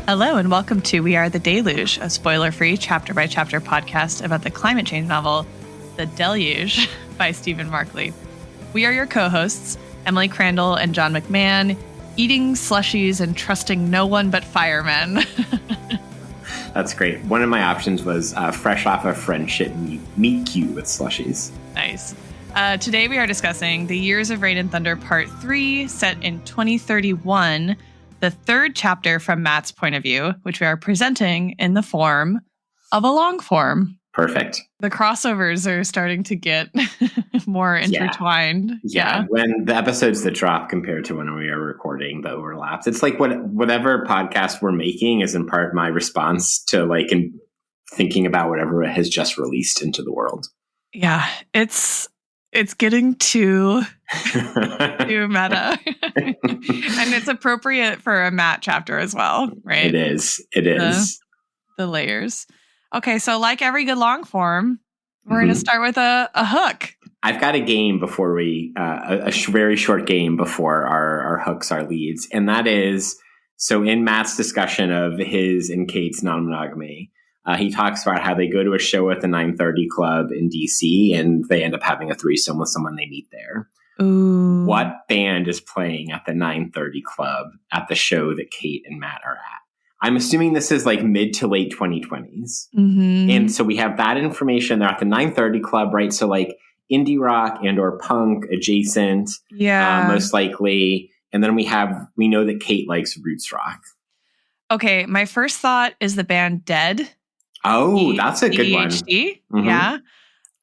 Hello and welcome to We Are the Deluge, a spoiler-free chapter-by-chapter podcast about the climate change novel, The Deluge by Stephen Markley. We are your co-hosts, Emily Crandall and John McMahon, eating slushies and trusting no one but firemen. That's great. One of my options was fresh off a friendship meet cute with slushies. Nice. Today we are discussing The Years of Rain and Thunder Part 3, set in 2031, the third chapter from Matt's point of view, which we are presenting in the form of a long form. Perfect. The crossovers are starting to get more intertwined. Yeah. When the episodes that drop compared to when we are recording, the overlaps. It's like whatever podcast we're making is in part my response to in thinking about whatever has just released into the world. Yeah, it's getting too meta. And it's appropriate for a Matt chapter as well, right? It is. The layers. Okay, so like every good long form, we're going to start with a hook. I've got a game before a very short game before our hooks, our leads. And that is, so in Matt's discussion of his and Kate's non-monogamy, he talks about how they go to a show at the 930 Club in DC and they end up having a threesome with someone they meet there. Ooh. What band is playing at the 930 Club at the show that Kate and Matt are at? I'm assuming this is mid to late 2020s. Mm-hmm. And so we have that information. They're at the 930 Club, right? So indie rock and or punk adjacent, most likely. And then we know that Kate likes roots rock. Okay. My first thought is the band Dead. Oh, that's a good one. Mm-hmm. Yeah.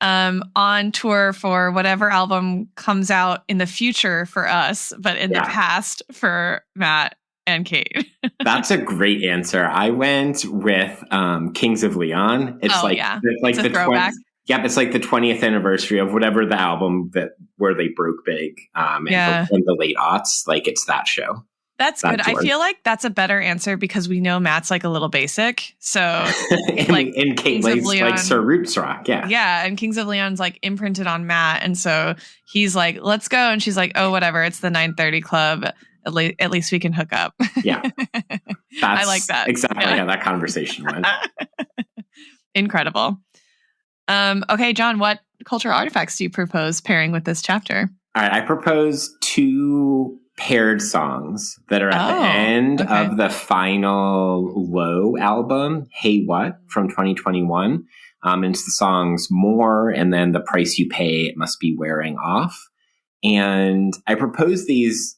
On tour for whatever album comes out in the future for us, but in the past for Matt and Kate. That's a great answer. I went with Kings of Leon. It's it's the throwback. It's like the 20th anniversary of whatever the album where they broke big in the late aughts. It's that show. That's good. I feel like that's a better answer because we know Matt's a little basic. So and Kate likes her roots rock. Yeah. Yeah. And Kings of Leon's imprinted on Matt. And so he's like, let's go. And she's like, oh, whatever. It's the 930 Club. At least we can hook up. Yeah. I like that. Exactly how that conversation went. Incredible. Okay, John, what cultural artifacts do you propose pairing with this chapter? All right. I propose two paired songs that are at the end of the final Low album, Hey What, from 2021. And it's the songs More and then The Price You Pay, It Must Be Wearing Off. And I propose these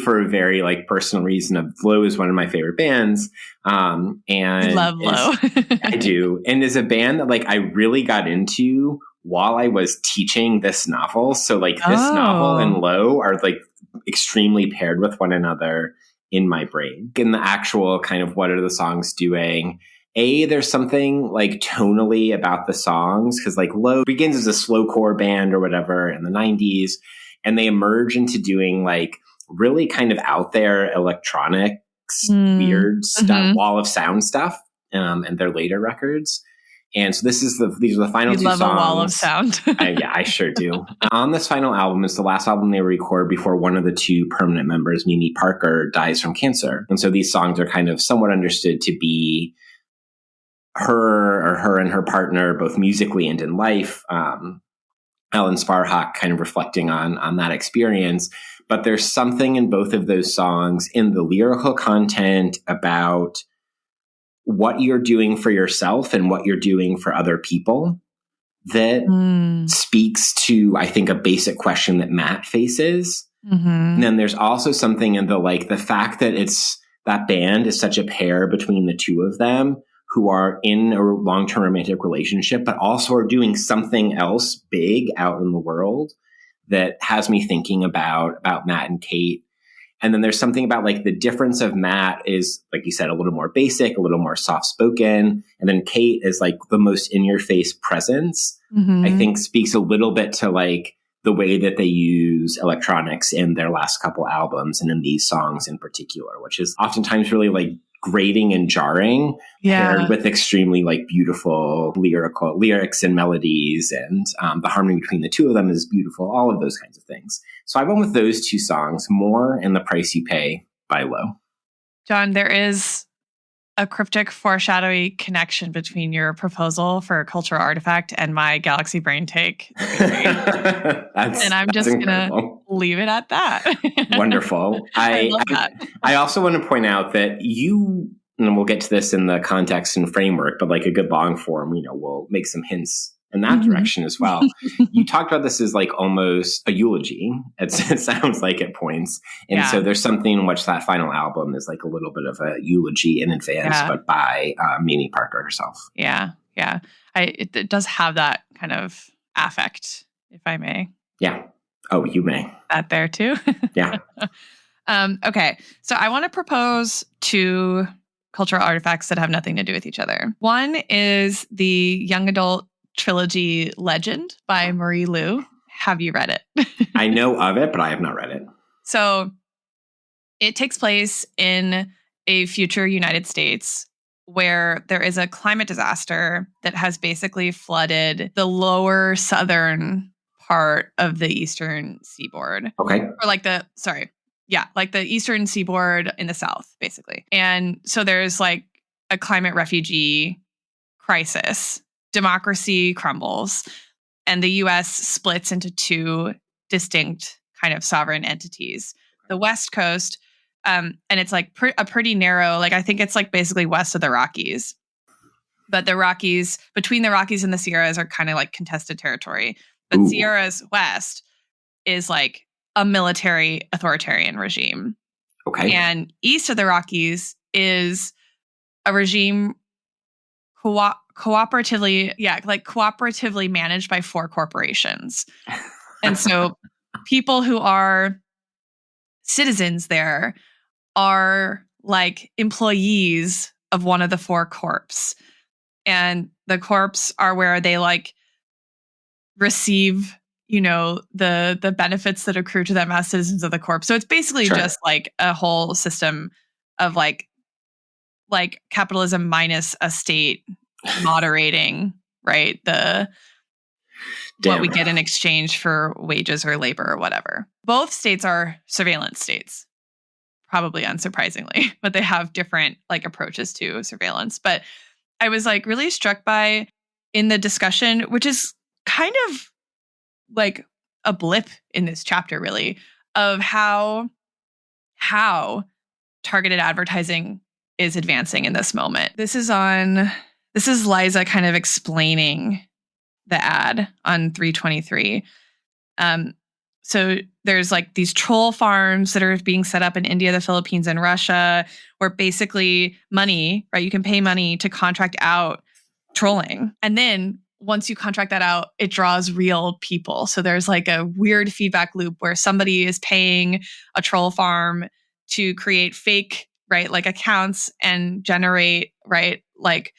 for a very personal reason of Low is one of my favorite bands. And love Low. I do. And is a band that I really got into while I was teaching this novel. So this novel and Low are extremely paired with one another in my brain. In the actual kind of what are the songs doing? There's something tonally about the songs because Low begins as a slowcore band or whatever in the 90s, and they emerge into doing really kind of out there electronics, weird stuff, wall of sound stuff, and their later records. And so these are the final two songs. You love a wall of sound. Yeah, I sure do. On this final album is the last album they record before one of the two permanent members, Mimi Parker, dies from cancer. And so these songs are kind of somewhat understood to be her and her partner, both musically and in life. Ellen Sparhawk kind of reflecting on that experience. But there's something in both of those songs in the lyrical content about what you're doing for yourself and what you're doing for other people that speaks to, I think, a basic question that Matt faces. Mm-hmm. And then there's also something in the fact that that band is such a pair between the two of them who are in a long-term romantic relationship, but also are doing something else big out in the world that has me thinking about Matt and Kate. And then there's something about the difference of Matt is, like you said, a little more basic, a little more soft-spoken. And then Kate is the most in-your-face presence, I think speaks a little bit to the way that they use electronics in their last couple albums and in these songs in particular, which is oftentimes really grating and jarring, paired with extremely beautiful lyrics and melodies, and the harmony between the two of them is beautiful, all of those kinds of things. So I went with those two songs, More and The Price You Pay by Low. John, there is a cryptic foreshadowy connection between your proposal for a cultural artifact and my galaxy brain take theory. And I'm just going to leave it at that. Wonderful. I love that. I also want to point out that and we'll get to this in the context and framework, but like a good long form, we'll make some hints in that direction as well. You talked about this as like almost a eulogy. It sounds like at points. And so there's something in which that final album is like a little bit of a eulogy in advance, but by Mimi Parker herself. Yeah. Yeah. It does have that kind of affect, if I may. Yeah. Oh, you may. That there too. Yeah. Okay. So I want to propose two cultural artifacts that have nothing to do with each other. One is the young adult trilogy Legend by Marie Lu. Have you read it? I know of it, but I have not read it. So it takes place in a future United States where there is a climate disaster that has basically flooded the lower southern part of the eastern seaboard. Okay. Or like the eastern seaboard in the south, basically. And so there's like a climate refugee crisis. Democracy crumbles, and the U.S. splits into two distinct kind of sovereign entities. The West Coast, and it's like a pretty narrow, like I think it's like basically west of the Rockies. But the Rockies, between the Rockies and the Sierras are kind of like contested territory. But Sierras West is like a military authoritarian regime. Okay. And east of the Rockies is a regime cooperatively managed by four corporations. And so people who are citizens there are like employees of one of the four corps. And the corps are where they like receive, the benefits that accrue to them as citizens of the corps. So it's basically just like a whole system of like capitalism minus a state moderating, right? What we get in exchange for wages or labor or whatever. Both states are surveillance states, probably unsurprisingly, but they have different like approaches to surveillance. But I was like really struck by in the discussion, which is kind of like a blip in this chapter, really, of how targeted advertising is advancing in this moment. This is Liza kind of explaining the ad on 323. So there's like these troll farms that are being set up in India, the Philippines, and Russia, where basically money, right? You can pay money to contract out trolling. And then once you contract that out, it draws real people. So there's like a weird feedback loop where somebody is paying a troll farm to create fake, right, like accounts and generate, right, like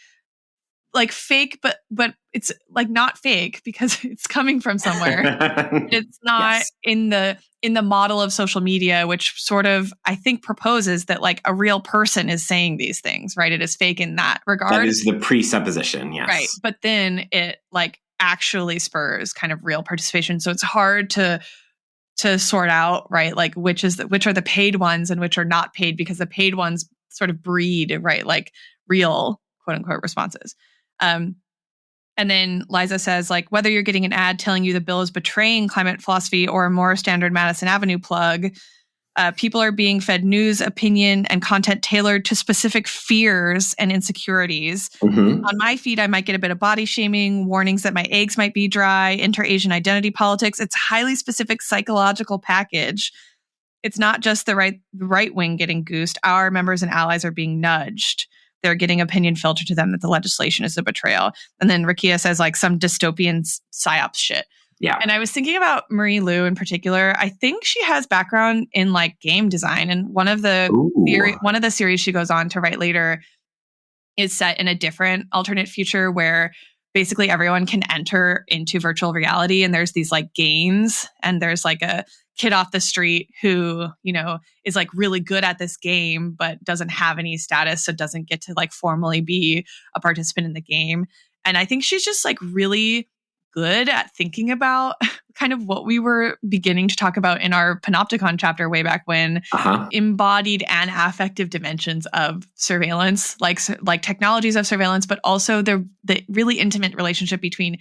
fake, but it's like not fake because it's coming from somewhere. It's not in the model of social media, which sort of, I think, proposes that like a real person is saying these things, right? It is fake in that regard. That is the presupposition, yes. Right. But then it like actually spurs kind of real participation. So it's hard to sort out, right? Like which are the paid ones and which are not paid, because the paid ones sort of breed, right? Like real quote unquote responses. And then Liza says, like, whether you're getting an ad telling you the bill is betraying climate philosophy or a more standard Madison Avenue plug, people are being fed news, opinion, and content tailored to specific fears and insecurities. Mm-hmm. On my feed, I might get a bit of body shaming, warnings that my eggs might be dry, inter-Asian identity politics. It's a highly specific psychological package. It's not just the right wing getting goosed. Our members and allies are being nudged. They're getting opinion filtered to them that the legislation is a betrayal. And then Rakia says like some dystopian psyops shit. Yeah. And I was thinking about Marie Lu in particular. I think she has background in like game design. And one of the series she goes on to write later is set in a different alternate future where basically everyone can enter into virtual reality. And there's these like games, and there's like a kid off the street who, is like really good at this game, but doesn't have any status. So doesn't get to like formally be a participant in the game. And I think she's just like really good at thinking about kind of what we were beginning to talk about in our Panopticon chapter way back when, embodied and affective dimensions of surveillance, like technologies of surveillance, but also the really intimate relationship between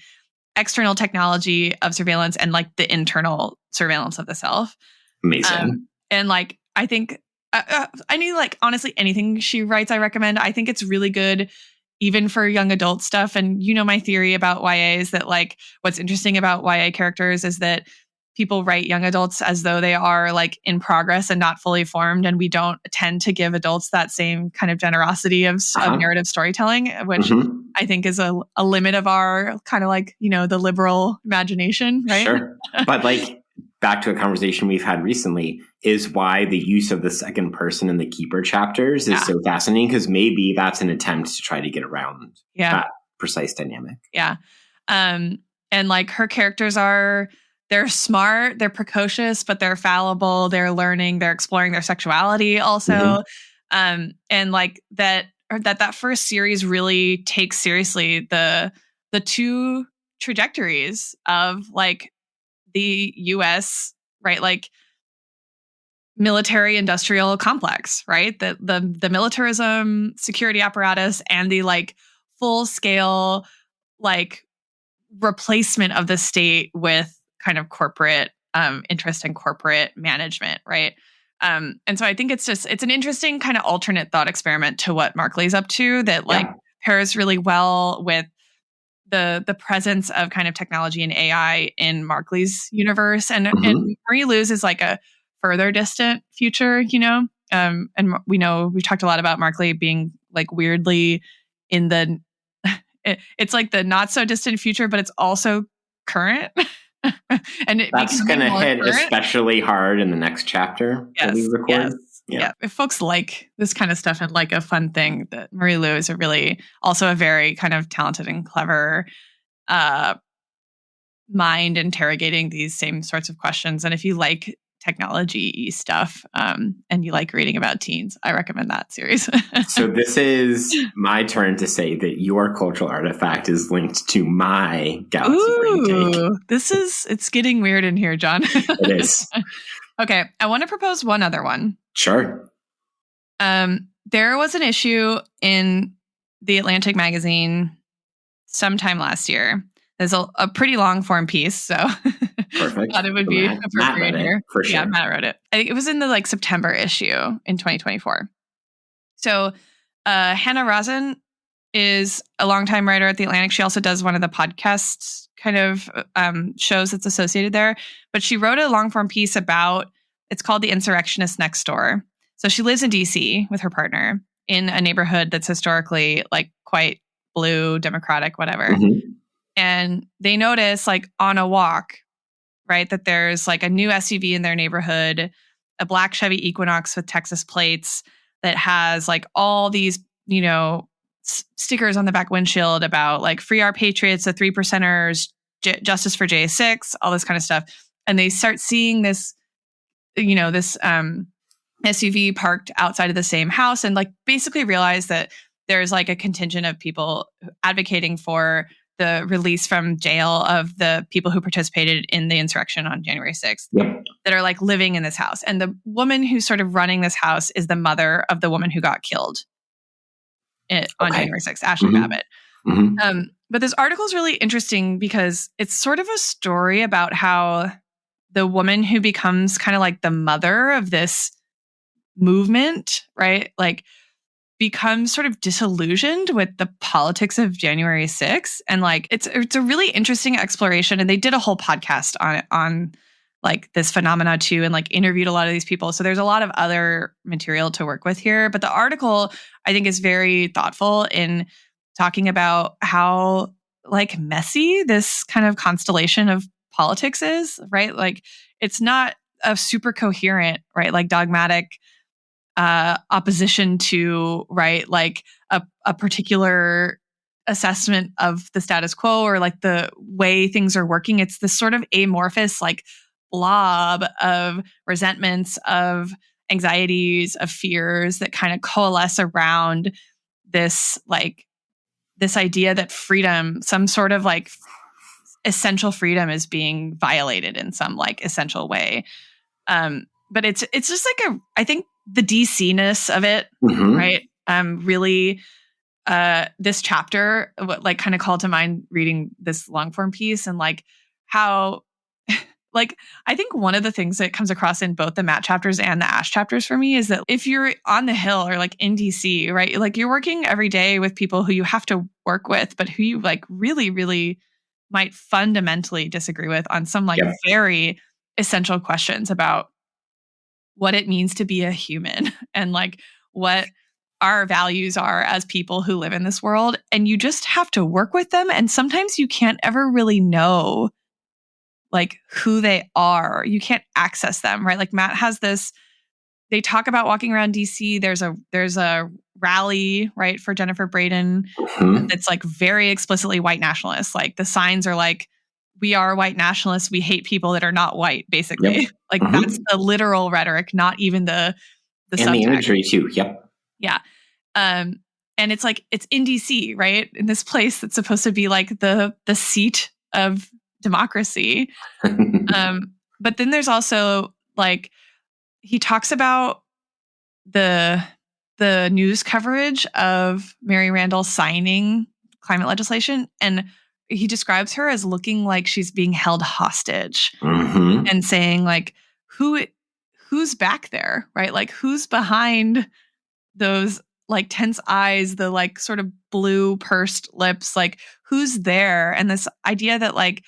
external technology of surveillance and like the internal surveillance of the self. Amazing. And like, I think I need like, honestly, anything she writes, I recommend. I think it's really good, even for young adult stuff. And you know, my theory about YA is that like, what's interesting about YA characters is that people write young adults as though they are like in progress and not fully formed. And we don't tend to give adults that same kind of generosity of narrative storytelling, which I think is a limit of our kind of like, you know, the liberal imagination, right? Sure. But like, back to a conversation we've had recently, is why the use of the second person in the Keeper chapters is so fascinating, because maybe that's an attempt to try to get around that precise dynamic. Yeah. And like her characters they're smart, they're precocious, but they're fallible, they're learning, they're exploring their sexuality also. And like that first series really takes seriously the two trajectories of like the US, right? Like military industrial complex, right? The militarism, security apparatus, and the like full scale like replacement of the state with kind of corporate interest and corporate management, right? And so I think it's an interesting kind of alternate thought experiment to what Markley's up to that like pairs really well with the presence of kind of technology and AI in Markley's universe. And Marie Lou's is like a further distant future, you know? And we know we've talked a lot about Markley being like weirdly in the, it's like the not so distant future, but it's also current. And that's going to hit current. Especially hard in the next chapter that we record. Yeah. If folks like this kind of stuff and like a fun thing, that Marie Lu is also a very kind of talented and clever mind interrogating these same sorts of questions. And if you like technology stuff and you like reading about teens, I recommend that series. So this is my turn to say that your cultural artifact is linked to my Galaxy Brain take. It's getting weird in here, John. It is. Okay, I want to propose one other one. Sure. There was an issue in The Atlantic magazine sometime last year. There's a pretty long form piece, so perfect. Thought it would be appropriate here. For sure. Yeah, Matt wrote it. I think it was in the like September issue in 2024. So Hannah Rosen is a longtime writer at The Atlantic. She also does one of the podcasts kind of shows that's associated there. But she wrote a long form piece about, it's called The Insurrectionist Next Door. So she lives in DC with her partner in a neighborhood that's historically like quite blue, democratic, whatever. And they notice like on a walk, right, that there's like a new SUV in their neighborhood, a black Chevy Equinox with Texas plates that has like all these, you know, stickers on the back windshield about like free our patriots, the 3%ers, justice for J6, all this kind of stuff. And they start seeing this, you know, this SUV parked outside of the same house and like basically realize that there's like a contingent of people advocating for the release from jail of the people who participated in the insurrection on January 6th that are like living in this house. And the woman who's sort of running this house is the mother of the woman who got killed on January 6th, Ashley Babbitt. But this article is really interesting because it's sort of a story about how the woman who becomes kind of like the mother of this movement, right? Like becomes sort of disillusioned with the politics of January 6th. And like, it's a really interesting exploration. And they did a whole podcast on like this phenomena too, and like interviewed a lot of these people. So there's a lot of other material to work with here. But the article, I think, is very thoughtful in talking about how like messy this kind of constellation of politics is, right? Like it's not a super coherent, right? Like dogmatic opposition to, right, like a particular assessment of the status quo or like the way things are working. It's this sort of amorphous like blob of resentments, of anxieties, of fears that kind of coalesce around this idea that freedom, some sort of like essential freedom is being violated in some like essential way. But it's just like I think the DC-ness of it, right? Really, this chapter, what like kind of called to mind reading this long form piece and like how, like, I think one of the things that comes across in both the Matt chapters and the Ash chapters for me is that if you're on the Hill or like in DC, right, like you're working every day with people who you have to work with, but who you like really, really might fundamentally disagree with on some like very essential questions about what it means to be a human and like what our values are as people who live in this world. And you just have to work with them. And sometimes you can't ever really know like who they are. You can't access them, right? Like Matt has this, they talk about walking around DC. There's a rally, right, for Jennifer Braden. That's like very explicitly white nationalist. Like the signs are like, we are white nationalists. We hate people that are not white, basically. Like that's the literal rhetoric, not even the and subtext. the imagery too. Yeah. And it's like, it's in DC, right? In this place that's supposed to be like the seat of democracy. But then there's also like, he talks about the news coverage of Mary Randall signing climate legislation, and he describes her as looking like she's being held hostage and saying like, who's back there, right? Like who's behind those like tense eyes, the like sort of blue pursed lips, like who's there? And this idea that like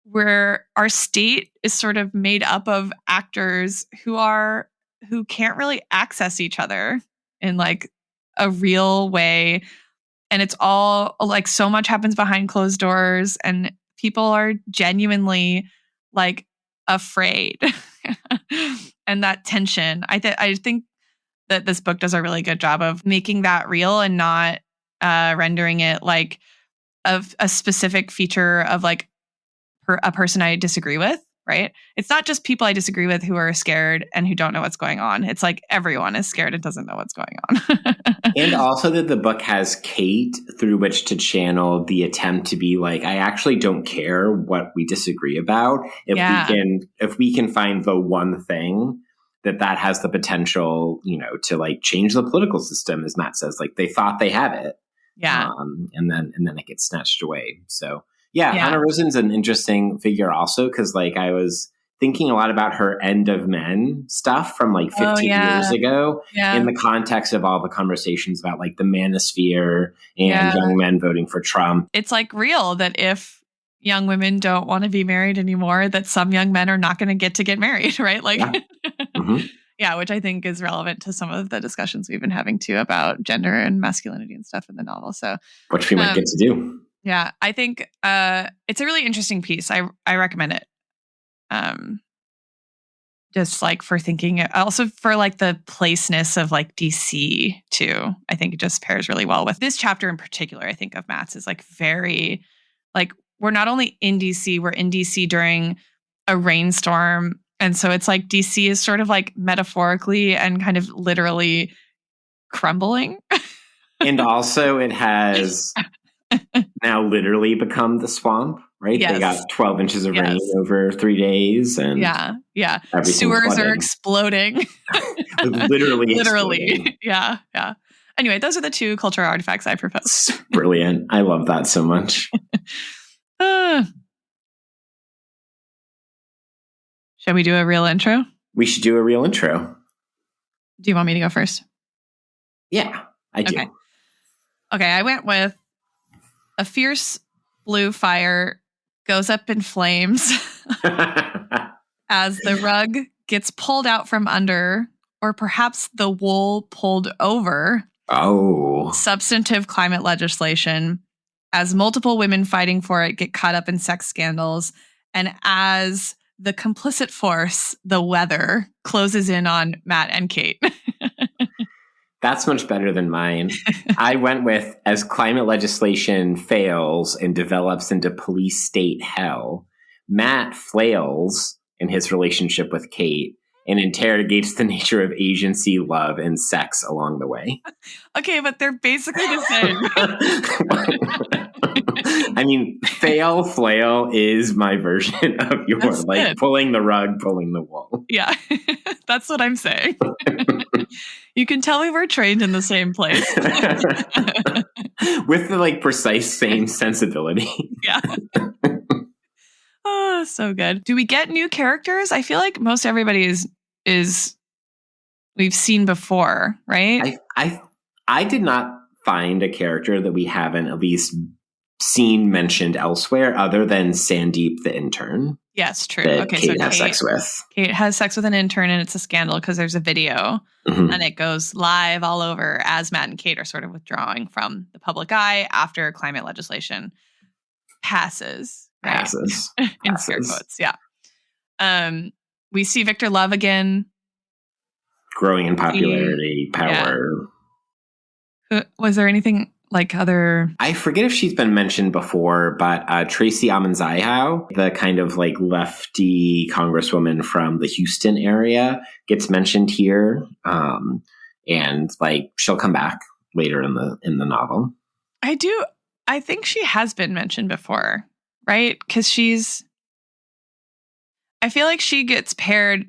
where our state is sort of made up of actors who can't really access each other in like a real way. And it's all like so much happens behind closed doors and people are genuinely like afraid. And that tension, I think that this book does a really good job of making that real and not rendering it like a specific feature of like a person I disagree with, right? It's not just people I disagree with who are scared and who don't know what's going on. It's like everyone is scared and doesn't know what's going on. And also that the book has Kate through which to channel the attempt to be like, I actually don't care what we disagree about. If we can find the one thing that has the potential, to like change the political system, as Matt says, like they thought they had it. Yeah. And then it gets snatched away. So Hannah Rosen's an interesting figure also, because like I was thinking a lot about her End of Men stuff from like 15 years ago in the context of all the conversations about like the manosphere and young men voting for Trump. It's like real that if young women don't want to be married anymore, that some young men are not going to get married, right? Like, which I think is relevant to some of the discussions we've been having too about gender and masculinity and stuff in the novel. So, which we might get to do. Yeah, I think it's a really interesting piece. I recommend it. Just like for thinking, also for like the placeness of like DC too. I think it just pairs really well with this chapter in particular. I think of Matt's is like very, like we're not only in DC, we're in DC during a rainstorm. And so it's like DC is sort of like metaphorically and kind of literally crumbling. And also it has now literally become the swamp, right? Yes. They got 12 inches of rain over 3 days. And sewers are exploding. literally. Exploding. Yeah. Anyway, those are the two cultural artifacts I propose. Brilliant. I love that so much. Shall we do a real intro? We should do a real intro. Do you want me to go first? Yeah, I do. Okay, I went with a fierce blue fire goes up in flames as the rug gets pulled out from under, or perhaps the wool pulled over. Substantive climate legislation, as multiple women fighting for it get caught up in sex scandals, and as the complicit force, the weather, closes in on Matt and Kate. That's much better than mine. I went with, as climate legislation fails and develops into police state hell, Matt flails in his relationship with Kate and interrogates the nature of agency, love, and sex along the way. Okay, but they're basically the same. I mean, flail is my version of your like pulling the rug, pulling the wool. Yeah, that's what I'm saying. You can tell we were trained in the same place. With the like precise same sensibility. Yeah. Oh, so good. Do we get new characters? I feel like most everybody is we've seen before, right? I did not find a character that we haven't at least seen mentioned elsewhere other than Sandeep the intern. Yes, true. That Kate has sex with. Kate has sex with an intern, and it's a scandal because there's a video and it goes live all over as Matt and Kate are sort of withdrawing from the public eye after climate legislation passes. Right? Passes. In scare quotes, yeah. We see Victor Love again. Growing in popularity, power. Yeah. Was there anything like other... I forget if she's been mentioned before, but Tracy Amanzaiho, the kind of like lefty congresswoman from the Houston area, gets mentioned here. And like she'll come back later in the novel. I think she has been mentioned before, right? Because I feel like she gets paired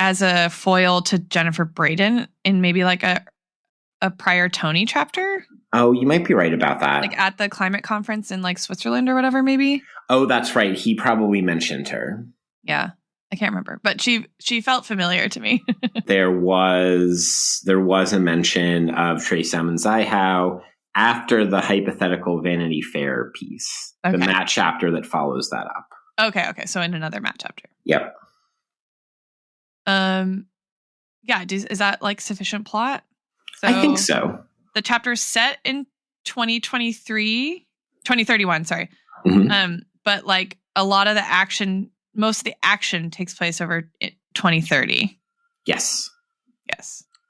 as a foil to Jennifer Braden in maybe like a prior Tony chapter. Oh, you might be right about that. Like at the climate conference in like Switzerland or whatever, maybe. Oh, that's right. He probably mentioned her. Yeah. I can't remember, but she felt familiar to me. There was a mention of Trace Amanzaiho after the hypothetical Vanity Fair piece, the Matt chapter that follows that up. Okay. So in another Matt chapter. Yep. Yeah. Is that like sufficient plot? So I think so. The chapter's set in 2031, sorry. Mm-hmm. But like a lot of the action, most of the action takes place over 2030. Yes.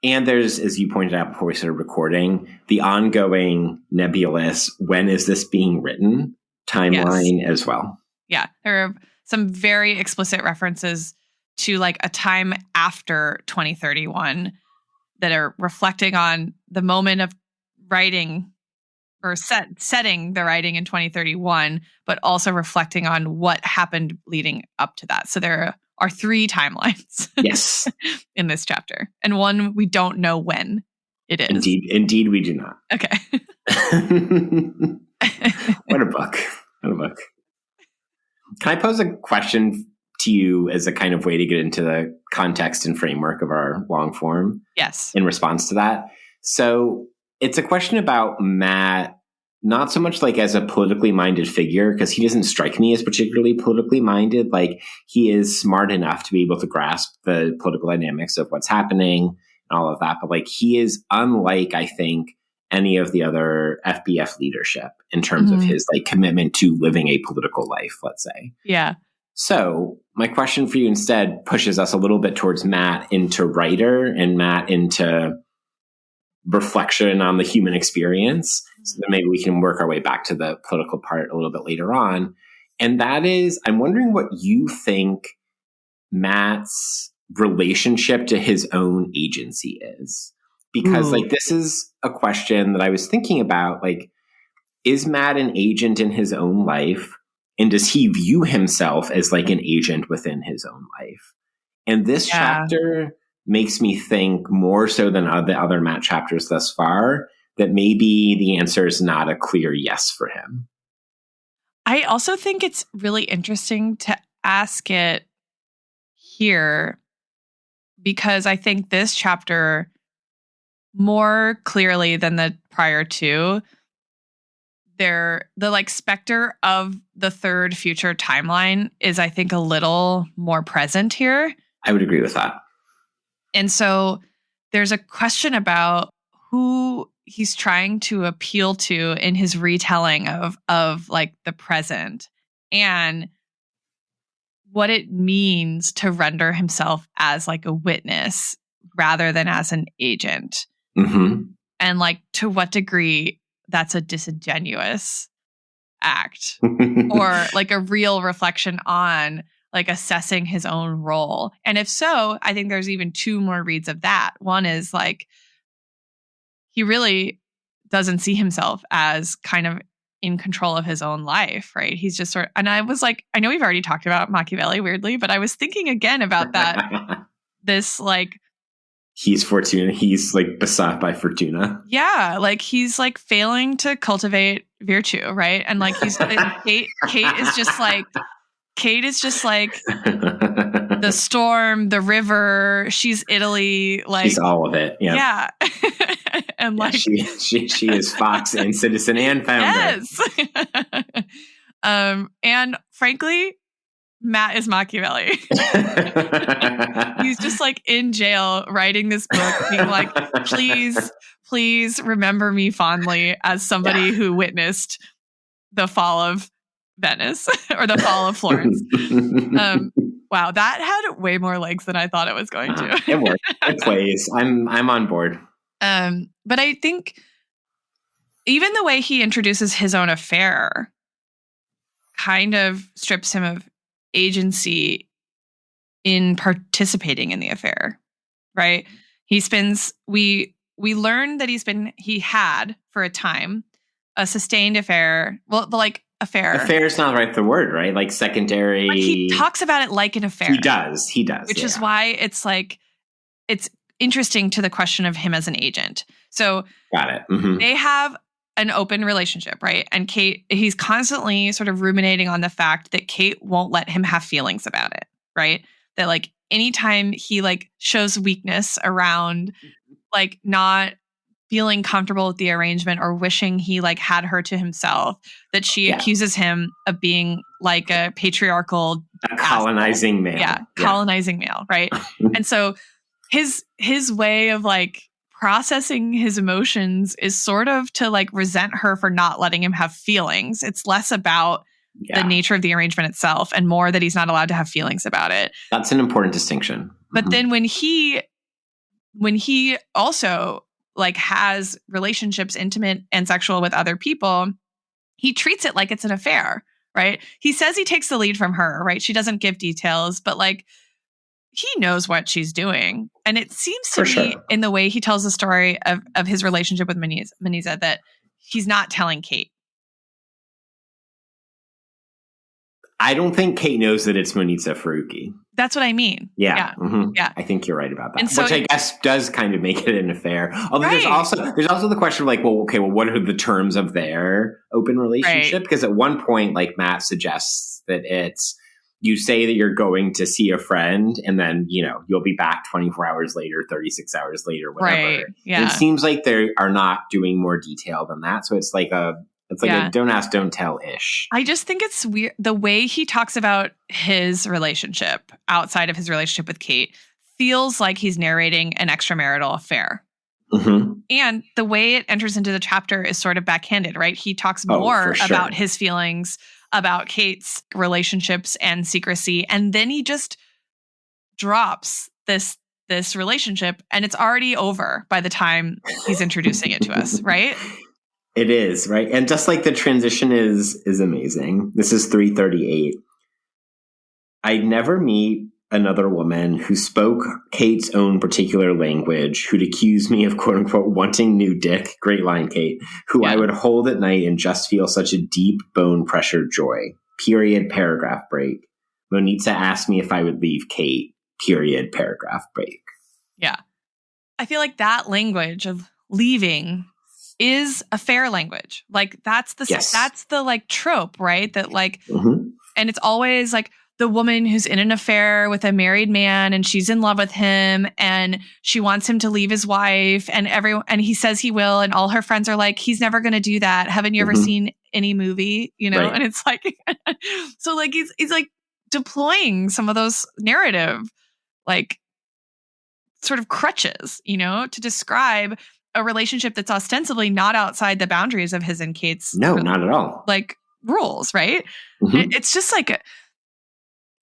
And there's, as you pointed out before we started recording, the ongoing nebulous, when is this being written timeline as well. Yeah. There are some very explicit references to like a time after 2031 that are reflecting on the moment of writing or setting the writing in 2031, but also reflecting on what happened leading up to that. So there are 3 timelines yes, in this chapter. And one, we don't know when it is. Indeed we do not. Okay. What a book. Can I pose a question to you as a kind of way to get into the context and framework of our long form? Yes. In response to that. So it's a question about Matt, not so much like as a politically minded figure, because he doesn't strike me as particularly politically minded. Like he is smart enough to be able to grasp the political dynamics of what's happening and all of that. But like he is unlike, I think, any of the other FBF leadership in terms of his like commitment to living a political life, let's say. Yeah. So my question for you instead pushes us a little bit towards Matt into writer and Matt into reflection on the human experience. So that maybe we can work our way back to the political part a little bit later on. And that is, I'm wondering what you think Matt's relationship to his own agency is. Because like this is a question that I was thinking about, like, is Matt an agent in his own life? And does he view himself as like an agent within his own life? And this chapter makes me think more so than the other Matt chapters thus far, that maybe the answer is not a clear yes for him. I also think it's really interesting to ask it here because I think this chapter, more clearly than the prior 2, the like specter of the third future timeline is, I think, a little more present here. I would agree with that. And so there's a question about who he's trying to appeal to in his retelling of like the present and what it means to render himself as like a witness rather than as an agent. Mm-hmm. And like to what degree that's a disingenuous act or like a real reflection on like assessing his own role. And if so, I think there's even 2 more reads of that. One is like, he really doesn't see himself as kind of in control of his own life, right? He's just sort of, and I was like, I know we've already talked about Machiavelli weirdly, but I was thinking again about that, this like, he's Fortuna. He's like besought by Fortuna. yeah, like he's like failing to cultivate virtue, right? And like Kate is just like the storm, the river. She's Italy, like she's all of it. Yeah. And like she is Fox and Citizen and Founder. Yes. And frankly, Matt is Machiavelli. He's just like in jail writing this book, being like, please remember me fondly as somebody who witnessed the fall of Venice or the fall of Florence. Wow, that had way more legs than I thought it was going to. It works. It plays. I'm on board. But I think even the way he introduces his own affair kind of strips him of agency in participating in the affair, right? We learn that he had for a time a sustained affair. Well, like affair. Affair is not the word, right? Like secondary. But he talks about it like an affair. He does. Which is why it's like, it's interesting to the question of him as an agent. So got it. Mm-hmm. They have an open relationship, right? And Kate, he's constantly sort of ruminating on the fact that Kate won't let him have feelings about it, right? That like anytime he like shows weakness around like not feeling comfortable with the arrangement or wishing he like had her to himself, that she accuses him of being like a patriarchal colonizing male. Yeah, colonizing male, right? And so his way of like processing his emotions is sort of to like resent her for not letting him have feelings. It's less about the nature of the arrangement itself and more that he's not allowed to have feelings about it. That's an important distinction. But then when he also like has relationships, intimate and sexual, with other people, he treats it like it's an affair, right? He says he takes the lead from her, right? She doesn't give details, but like he knows what she's doing. And it seems to me in the way he tells the story of his relationship with Manisa that he's not telling Kate. I don't think Kate knows that it's Munitsa Faruqi. That's what I mean. Yeah. Mm-hmm. Yeah. I think you're right about that. And so which I guess does kind of make it an affair. Although there's also the question of like, what are the terms of their open relationship? Right. Because at one point, like Matt suggests that it's, you say that you're going to see a friend and then, you'll be back 24 hours later, 36 hours later, whatever. Right. Yeah. And it seems like they are not doing more detail than that. So it's like a don't ask, don't tell-ish. I just think it's weird. The way he talks about his relationship outside of his relationship with Kate feels like he's narrating an extramarital affair. Mm-hmm. And the way it enters into the chapter is sort of backhanded, right? He talks more about his feelings about Kate's relationships and secrecy. And then he just drops this relationship and it's already over by the time he's introducing it to us, right? It is, right? And just like the transition is amazing. This is 338. I'd never meet another woman who spoke Kate's own particular language, who'd accuse me of quote unquote wanting new dick. Great line, Kate. Who I would hold at night and just feel such a deep bone pressure joy. Period, paragraph break. Monitsa asked me if I would leave Kate. Period, paragraph break. Yeah. I feel like that language of leaving is a fair language. Like that's the like trope, right? That like, and it's always like the woman who's in an affair with a married man and she's in love with him and she wants him to leave his wife and he says he will. And all her friends are like, he's never going to do that. Haven't you ever seen any movie, Right. And it's like, so like, he's like deploying some of those narrative, like sort of crutches, to describe a relationship that's ostensibly not outside the boundaries of his and Kate's. No, not at all. Like rules, right? Mm-hmm. It's just like,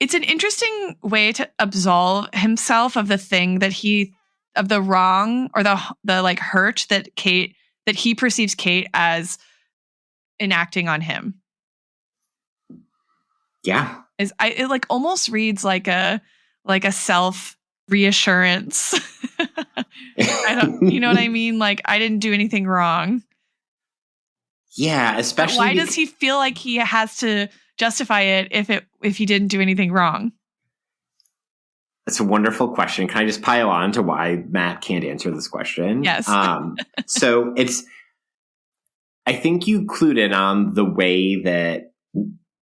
it's an interesting way to absolve himself of the thing of the wrong or the like hurt that he perceives Kate as enacting on him. Yeah. It like almost reads like a self reassurance. You know what I mean? Like I didn't do anything wrong. Yeah, especially. But why does he feel like he has to justify it if he didn't do anything wrong? That's a wonderful question. Can I just pile on to why Matt can't answer this question? Yes. So I think you clued in on the way that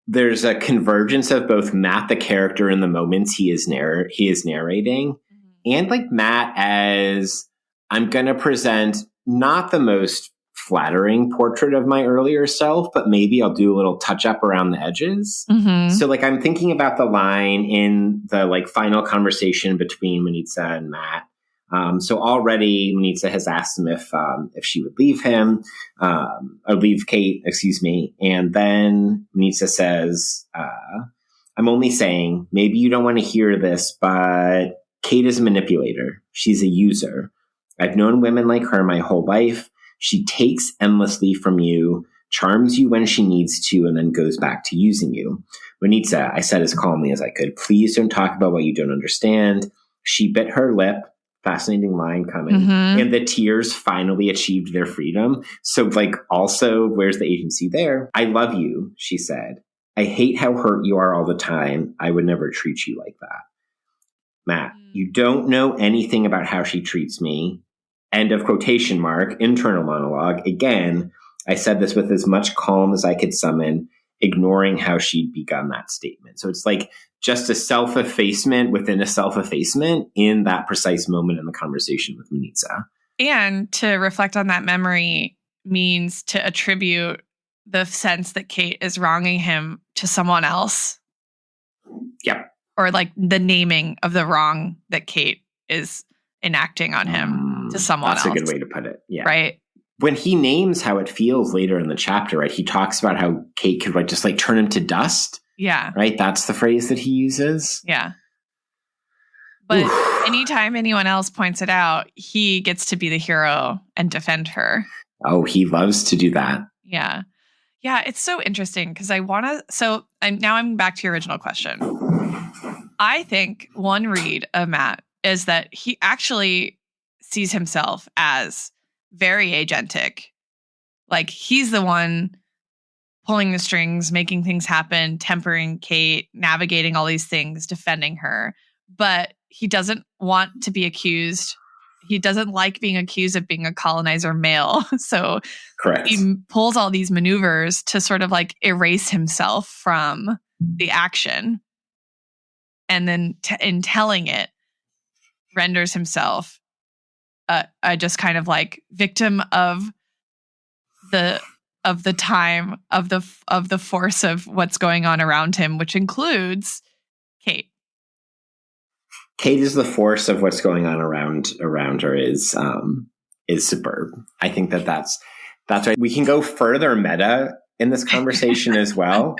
there's a convergence of both Matt, the character, in the moments he is narrating, and like Matt as I'm going to present not the most flattering portrait of my earlier self, but maybe I'll do a little touch up around the edges. Mm-hmm. So like I'm thinking about the line in the like final conversation between Manitza and Matt. So already Manitza has asked him if she would leave him, or leave Kate, excuse me. And then Manitza says, I'm only saying, maybe you don't want to hear this, but Kate is a manipulator. She's a user. I've known women like her my whole life. She takes endlessly from you, charms you when she needs to, and then goes back to using you. Manitza, I said as calmly as I could, please don't talk about what you don't understand. She bit her lip. Fascinating line coming. Mm-hmm. And the tears finally achieved their freedom. So like also, where's the agency there? I love you, she said. I hate how hurt you are all the time. I would never treat you like that. Matt, you don't know anything about how she treats me. End of quotation mark, internal monologue. Again, I said this with as much calm as I could summon, ignoring how she'd begun that statement. So it's like just a self-effacement within a self-effacement in that precise moment in the conversation with Manitza. And to reflect on that memory means to attribute the sense that Kate is wronging him to someone else. Yep. Or like the naming of the wrong that Kate is enacting on him to someone else. That's a good way to put it. Yeah. Right. When he names how it feels later in the chapter, right, he talks about how Kate could like just like turn him to dust. Yeah. Right. That's the phrase that he uses. Yeah. But anytime anyone else points it out, he gets to be the hero and defend her. Oh, he loves to do that. Yeah. Yeah. It's so interesting because I'm back to your original question. I think one read of Matt is that he actually sees himself as very agentic. Like he's the one pulling the strings, making things happen, tempering Kate, navigating all these things, defending her. But he doesn't want to be accused. He doesn't like being accused of being a colonizer male. So correct. He pulls all these maneuvers to sort of like erase himself from the action. And then in telling it, renders himself a just kind of like victim of the time of the force of what's going on around him, which includes Kate. Kate is the force of what's going on around her is superb. I think that's right. We can go further meta in this conversation as well,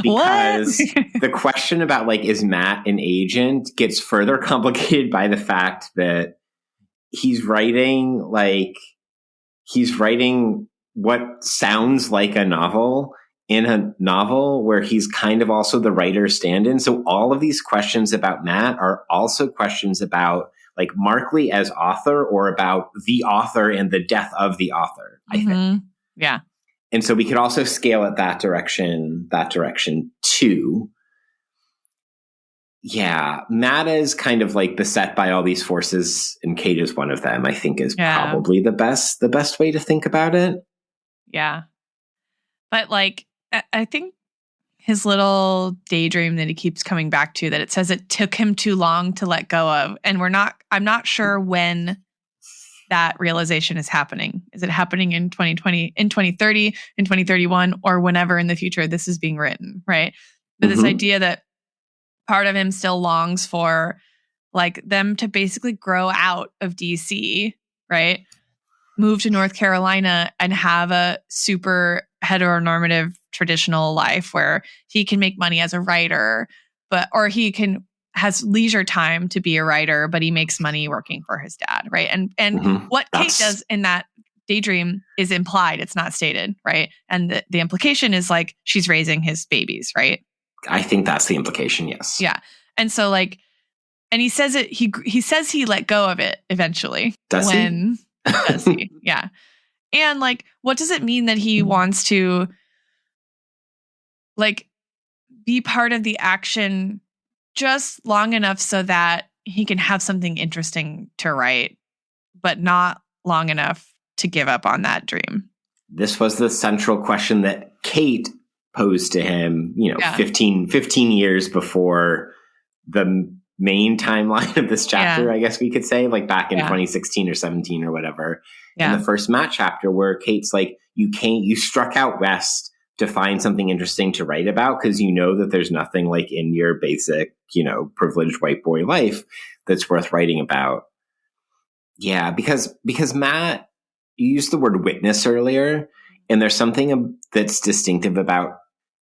because the question about like, is Matt an agent gets further complicated by the fact that he's writing what sounds like a novel in a novel where he's kind of also the writer's stand-in. So all of these questions about Matt are also questions about like Markley as author or about the author and the death of the author, I think. Yeah. And so we could also scale it that direction too. Yeah. Matt is kind of like beset by all these forces, and Kate is one of them, I think is probably the best way to think about it. Yeah. But like, I think his little daydream that he keeps coming back to, that it says it took him too long to let go of. And I'm not sure when that realization is happening. Is it happening in 2020, in 2030, in 2031, or whenever in the future this is being written, right? But this idea that part of him still longs for like them to basically grow out of DC, right? Move to North Carolina and have a super heteronormative traditional life where he can make money as a writer, or he has leisure time to be a writer, but he makes money working for his dad, right? And what Kate does in that daydream is implied; it's not stated, right? And the implication is like she's raising his babies, right? I think that's the implication. Yes. Yeah, and so like, and he says it. He says he let go of it eventually. Does he? Does he? Yeah. And like, what does it mean that he wants to like be part of the action just long enough so that he can have something interesting to write, but not long enough to give up on that dream? This was the central question that Kate posed to him, 15 years before the main timeline of this chapter, I guess we could say, like back in 2016 or 17 or whatever. In the first Matt chapter, where Kate's like, you struck out west to find something interesting to write about because you know that there's nothing like in your basic, privileged white boy life that's worth writing about. Yeah, because Matt, you used the word witness earlier, and there's something that's distinctive about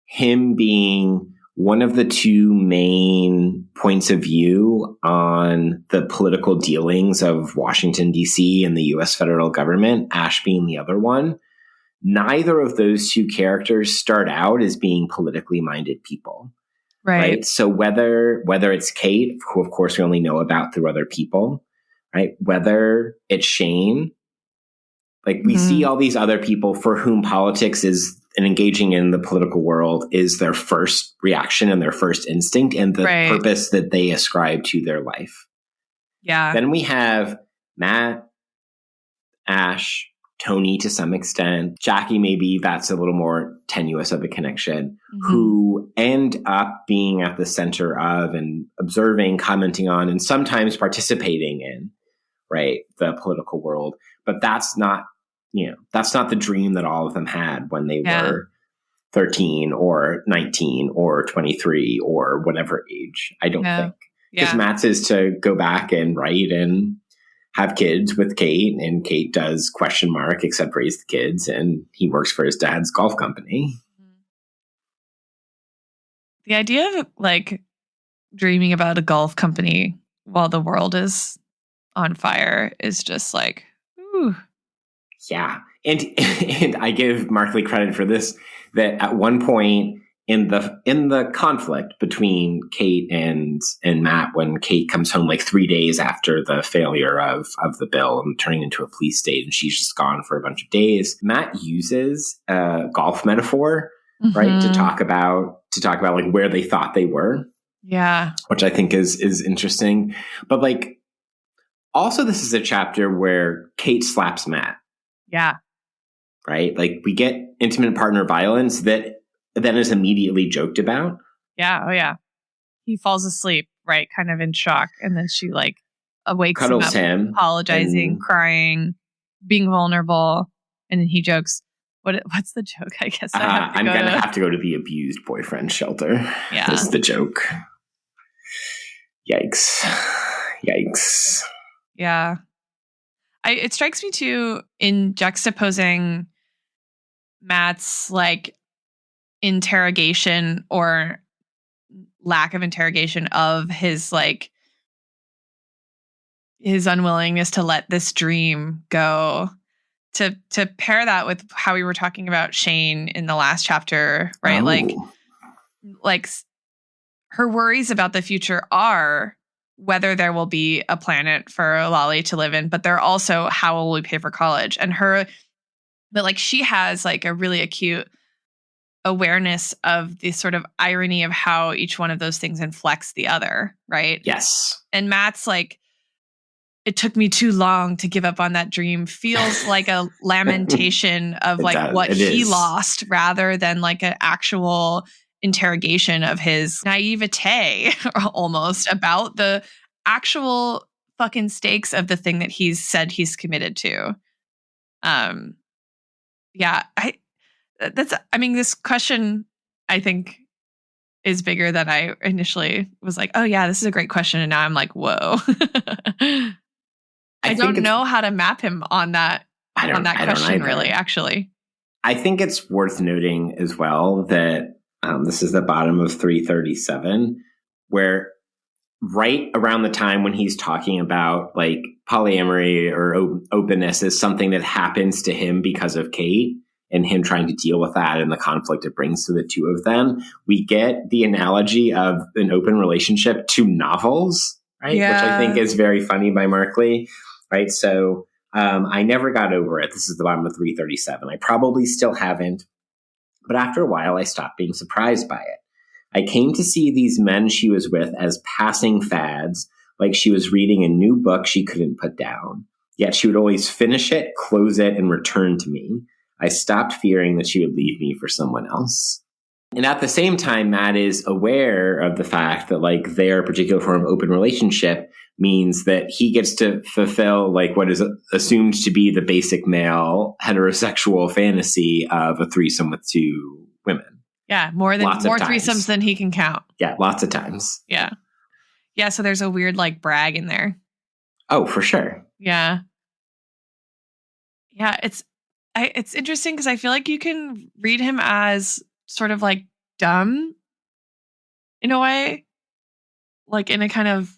him being one of the two main points of view on the political dealings of Washington, D.C. and the U.S. federal government, Ash being the other one. Neither of those two characters start out as being politically minded people. Right? So whether it's Kate, who of course we only know about through other people, right? Whether it's Shane, like we see all these other people for whom politics is and engaging in the political world is their first reaction and their first instinct and the purpose that they ascribe to their life. Yeah. Then we have Matt, Ash, Tony to some extent, Jackie, maybe that's a little more tenuous of a connection, who end up being at the center of and observing, commenting on, and sometimes participating in, right, the political world. But that's not the dream that all of them had when they were 13 or 19 or 23 or whatever age, I don't think. Because Matt's is to go back and write and have kids with Kate, and Kate does ? Except raise the kids, and he works for his dad's golf company. The idea of like dreaming about a golf company while the world is on fire is just like, ooh. Yeah. And I give Markley credit for this, that at one point in the conflict between Kate and Matt, when Kate comes home like 3 days after the failure of the bill and turning into a police state, and she's just gone for a bunch of days, Matt uses a golf metaphor, right, to talk about like where they thought they were. Yeah. Which I think is interesting. But like, also this is a chapter where Kate slaps Matt. Yeah. Right? Like we get intimate partner violence that then is immediately joked about. Yeah. Oh yeah. He falls asleep, right? Kind of in shock. And then she like awakes cuddles him, apologizing, crying, being vulnerable. And then he jokes, what's the joke? I guess I'm going to have to go to the abused boyfriend shelter. Yeah. That's the joke. Yikes. Yeah. It strikes me too in juxtaposing Matt's like interrogation or lack of interrogation of his like his unwillingness to let this dream go, to pair that with how we were talking about Shane in the last chapter, right? Oh. Like her worries about the future are whether there will be a planet for Lolly to live in, but they're also how will we pay for college? But like she has like a really acute awareness of the sort of irony of how each one of those things inflects the other, right? Yes. And Matt's like, it took me too long to give up on that dream, feels like a lamentation of like what he lost rather than like an actual interrogation of his naivete almost about the actual fucking stakes of the thing that he's said he's committed to. This question I think is bigger than I initially was like, oh yeah, this is a great question. And now I'm like, whoa. I don't know how to map him on that question really, actually. I think it's worth noting as well that this is the bottom of 337, where right around the time when he's talking about like polyamory or openness is something that happens to him because of Kate and him trying to deal with that and the conflict it brings to the two of them, we get the analogy of an open relationship to novels, right? Yeah. Which I think is very funny by Markley, right? So I never got over it. This is the bottom of 337. I probably still haven't. But after a while, I stopped being surprised by it. I came to see these men she was with as passing fads, like she was reading a new book she couldn't put down. Yet she would always finish it, close it, and return to me. I stopped fearing that she would leave me for someone else. And at the same time, Matt is aware of the fact that like their particular form of open relationship means that he gets to fulfill like what is assumed to be the basic male heterosexual fantasy of a threesome with two women. Yeah, more threesomes than he can count. Yeah, lots of times. Yeah. Yeah, so there's a weird like brag in there. Oh, for sure. Yeah. Yeah, it's interesting because I feel like you can read him as sort of like dumb in a way, like in a kind of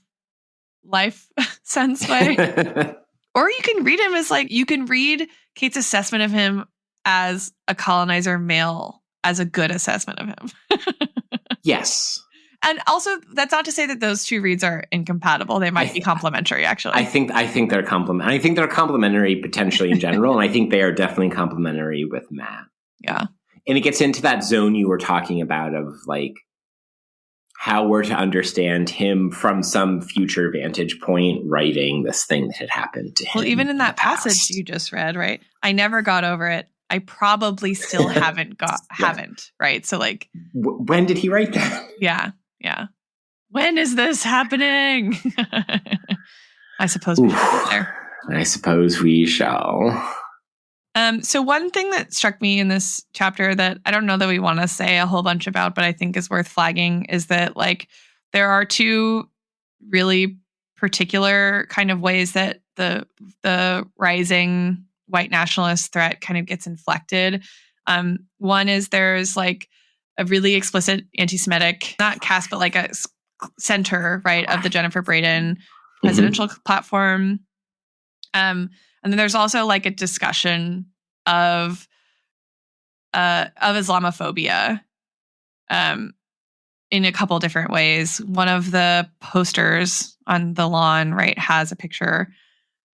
life sense way. Or you can read him as like, you can read Kate's assessment of him as a colonizer male as a good assessment of him. Yes. And also, that's not to say that those two reads are incompatible. They might be complementary, actually. I think they're I think they're complementary potentially in general, and I think they are definitely complementary with Matt. Yeah. And it gets into that zone you were talking about of like how we're to understand him from some future vantage point writing this thing that had happened to him. Well, even in that passage you just read, right? I never got over it. I probably still haven't, right? So like... when did he write that? Yeah. Yeah. When is this happening? I suppose we should get there. I suppose we shall. So one thing that struck me in this chapter that I don't know that we want to say a whole bunch about, but I think is worth flagging is that like there are two really particular kind of ways that the rising white nationalist threat kind of gets inflected. One is there's like a really explicit anti-Semitic, not cast, but like a center, right, of the Jennifer Braden presidential platform. And then there's also like a discussion of Islamophobia in a couple different ways. One of the posters on the lawn, right, has a picture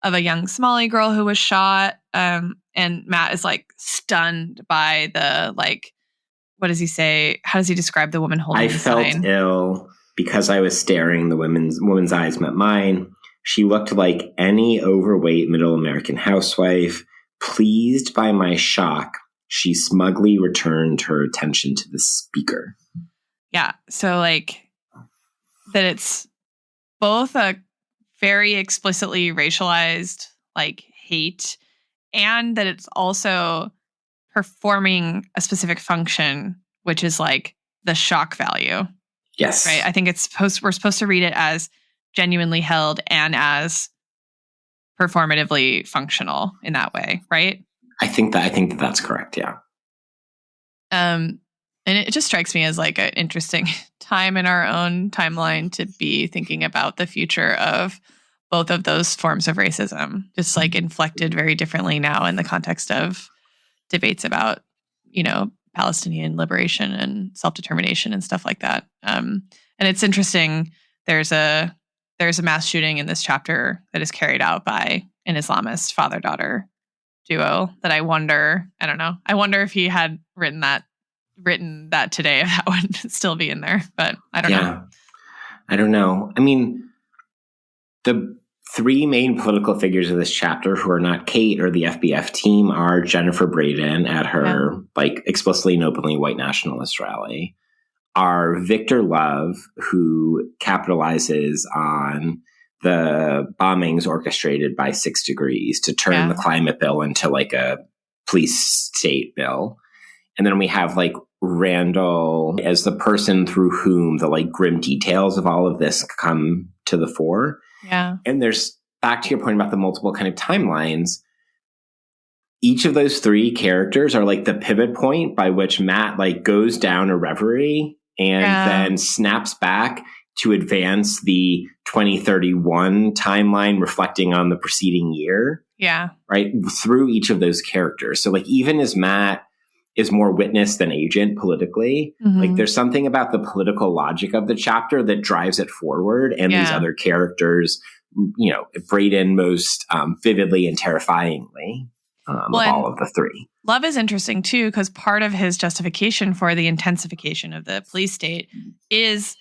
of a young Somali girl who was shot. And Matt is like stunned by the like, what does he say? How does he describe the woman holding the sign? I felt ill because I was staring. The woman's eyes met mine. She looked like any overweight middle American housewife. Pleased by my shock, she smugly returned her attention to the speaker. Yeah. So like that it's both a very explicitly racialized like hate and that it's also performing a specific function, which is like the shock value. Yes. Right. I think we're supposed to read it as genuinely held and as performatively functional in that way, right? I think that's correct. Yeah. And it just strikes me as like an interesting time in our own timeline to be thinking about the future of both of those forms of racism, just like inflected very differently now in the context of debates about, you know, Palestinian liberation and self-determination and stuff like that. And it's interesting. There's a mass shooting in this chapter that is carried out by an Islamist father-daughter duo that I wonder if he had written that today, if that would still be in there, but I don't know. I don't know. I mean, the three main political figures of this chapter who are not Kate or the FBF team are Jennifer Braden at her like explicitly and openly white nationalist rally, are Victor Love, who capitalizes on the bombings orchestrated by 6 Degrees to turn the climate bill into like a police state bill. And then we have like Randall as the person through whom the like grim details of all of this come to the fore. Yeah. And there's, back to your point about the multiple kind of timelines, each of those three characters are like the pivot point by which Matt like goes down a reverie and then snaps back to advance the 2031 timeline reflecting on the preceding year. Yeah. Right. Through each of those characters. So like even as Matt is more witness than agent politically, like there's something about the political logic of the chapter that drives it forward. And these other characters Braden most vividly and terrifyingly of all of the three. Love is interesting too, because part of his justification for the intensification of the police state is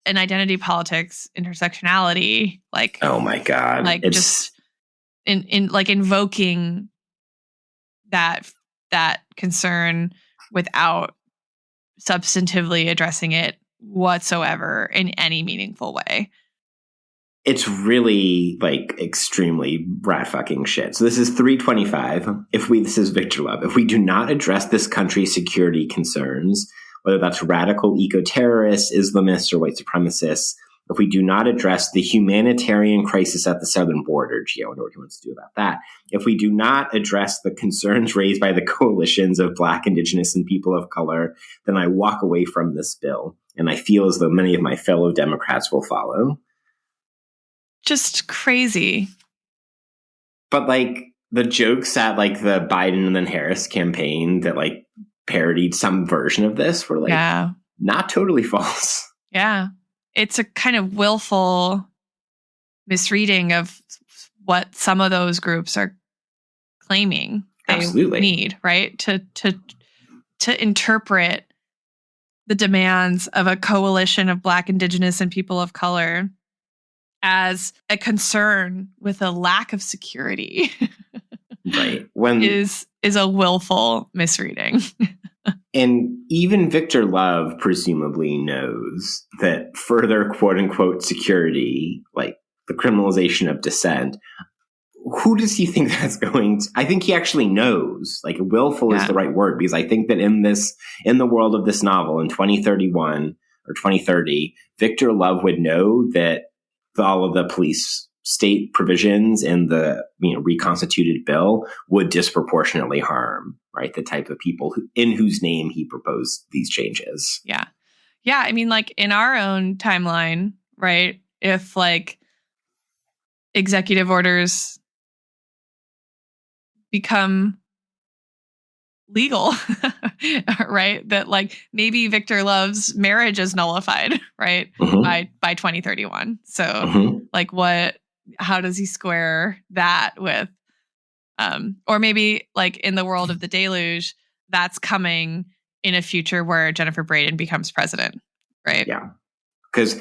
an identity politics intersectionality. Like, oh my God, like it's just in like invoking that concern without substantively addressing it whatsoever in any meaningful way. It's really like extremely rat fucking shit. So this is 325. This is Victor Love. If we do not address this country's security concerns, whether that's radical eco-terrorists, Islamists, or white supremacists, if we do not address the humanitarian crisis at the southern border, I wonder what he wants to do about that. If we do not address the concerns raised by the coalitions of Black, Indigenous, and people of color, then I walk away from this bill. And I feel as though many of my fellow Democrats will follow. Just crazy. But like the jokes at like the Biden and then Harris campaign that like parodied some version of this were like not totally false. Yeah. It's a kind of willful misreading of what some of those groups are claiming they need, right? To interpret the demands of a coalition of Black, Indigenous, and people of color as a concern with a lack of security. Right. Is a willful misreading. And even Victor Love presumably knows that further quote unquote security, like the criminalization of dissent, who does he think that's going to? I think he actually knows. Like willful is the right word, because I think that in the world of this novel in 2031 or 2030, Victor Love would know that all of the police state provisions in the reconstituted bill would disproportionately harm, right, the type of people in whose name he proposed these changes. Yeah. I mean, like in our own timeline, right? If like executive orders become legal, right? That like maybe Victor Love's marriage is nullified, right? By 2031. So like how does he square that with, or maybe like in the world of the Deluge, that's coming in a future where Jennifer Braden becomes president, right? Yeah. Because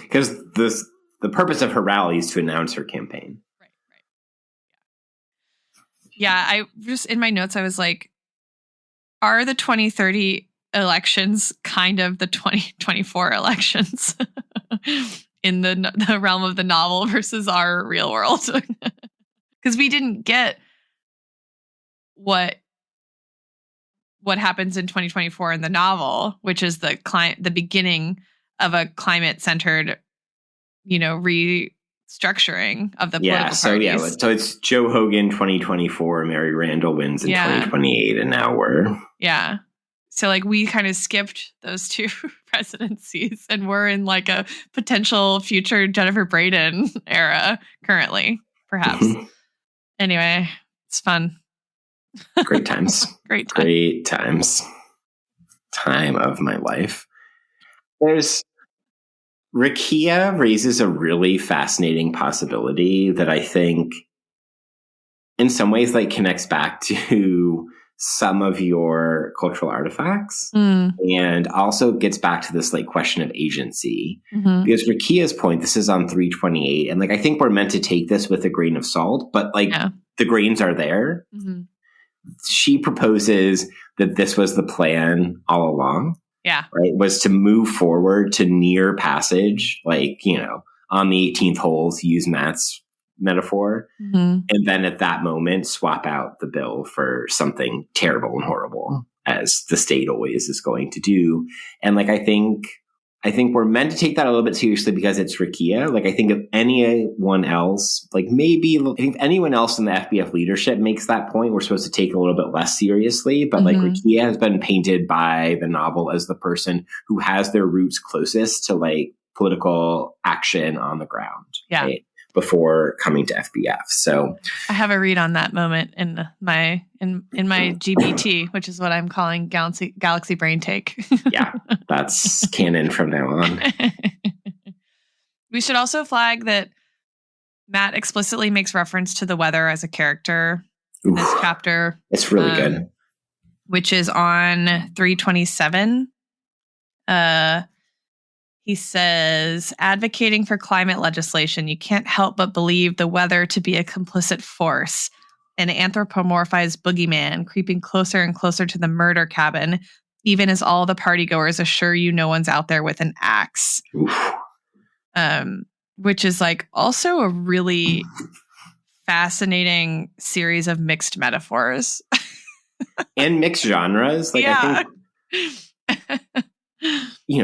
the purpose of her rally is to announce her campaign. Right. Yeah. I just, in my notes, I was like, are the 2030 elections kind of the 2024 elections in the realm of the novel versus our real world? Because we didn't get what happens in 2024 in the novel, which is the beginning of a climate-centered, restructuring of the political parties. So it's Joe Hogan 2024, Mary Randall wins in 2028, and now we're so like we kind of skipped those two presidencies, and we're in like a potential future Jennifer Braden era currently, perhaps. Anyway, it's fun. Great times. Great times. Time of my life. Rakia raises a really fascinating possibility that I think in some ways like connects back to some of your cultural artifacts and also gets back to this like question of agency. Because Rakia's point, this is on 328, and like I think we're meant to take this with a grain of salt, but like the grains are there. She proposes that this was the plan all along. Yeah. Right. Was to move forward to near passage, like, on the 18th hole, to use Matt's metaphor. And then at that moment, swap out the bill for something terrible and horrible, as the state always is going to do. And like, I think we're meant to take that a little bit seriously because it's Rakia. Like, I think if anyone else, like maybe if anyone else in the FBF leadership makes that point, we're supposed to take it a little bit less seriously. But like Rakia has been painted by the novel as the person who has their roots closest to like political action on the ground. Yeah. Right? Before coming to FBF. So I have a read on that moment in my GPT, which is what I'm calling Galaxy Brain Take. Yeah, that's canon from now on. We should also flag that Matt explicitly makes reference to the weather as a character in this chapter. It's really good. Which is on 327. He says, advocating for climate legislation, you can't help but believe the weather to be a complicit force, an anthropomorphized boogeyman creeping closer and closer to the murder cabin, even as all the partygoers assure you no one's out there with an axe. Which is like also a really fascinating series of mixed metaphors. And mixed genres. Like, yeah. I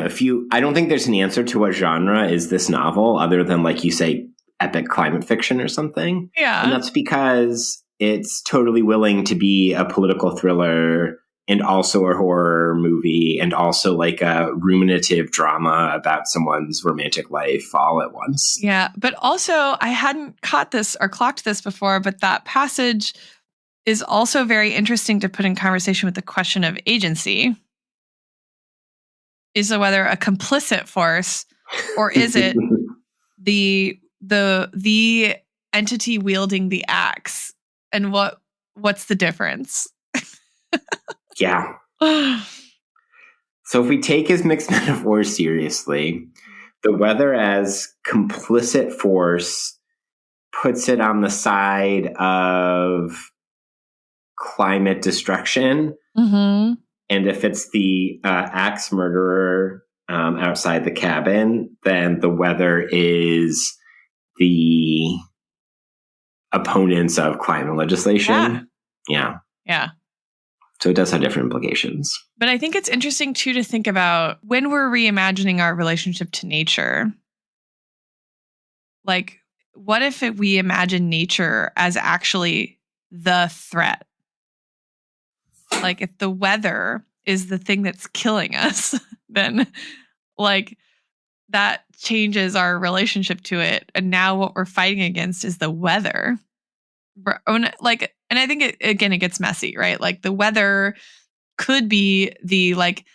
think, I don't think there's an answer to what genre is this novel other than, like you say, epic climate fiction or something. Yeah. And that's because it's totally willing to be a political thriller and also a horror movie and also like a ruminative drama about someone's romantic life all at once. Yeah. But also, I hadn't caught this or clocked this before, but that passage is also very interesting to put in conversation with the question of agency. Is the weather a complicit force, or is it the entity wielding the axe? And what's the difference? Yeah. So if we take his mixed metaphors seriously, the weather as complicit force puts it on the side of climate destruction. Mm-hmm. And if it's the axe murderer outside the cabin, then the weather is the opponents of climate legislation. Yeah. So it does have different implications. But I think it's interesting, too, to think about when we're reimagining our relationship to nature. Like, what if we imagine nature as actually the threat? Like, if the weather is the thing that's killing us, then, like, that changes our relationship to it. And now what we're fighting against is the weather. Like, and I think it gets messy, right? Like, the weather could be the like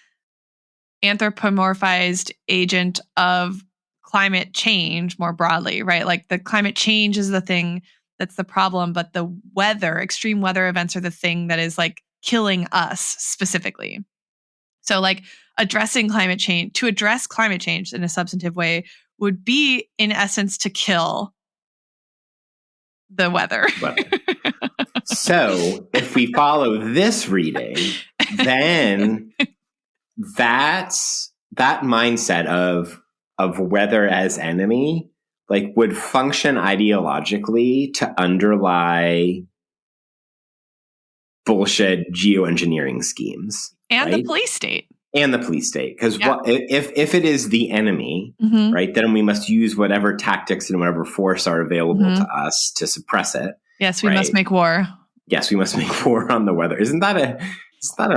anthropomorphized agent of climate change more broadly, right? Like, the climate change is the thing that's the problem, but the weather, extreme weather events, are the thing that is like killing us specifically. So, like, to address climate change in a substantive way would be, in essence, to kill the weather. So if we follow this reading, then that mindset of weather as enemy, like, would function ideologically to underlie bullshit geoengineering schemes. And right? the police state. And the police state. Because if it is the enemy, mm-hmm. right, then we must use whatever tactics and whatever force are available mm-hmm. to us to suppress it. Yes, we must make war. Yes, we must make war on the weather. Isn't that a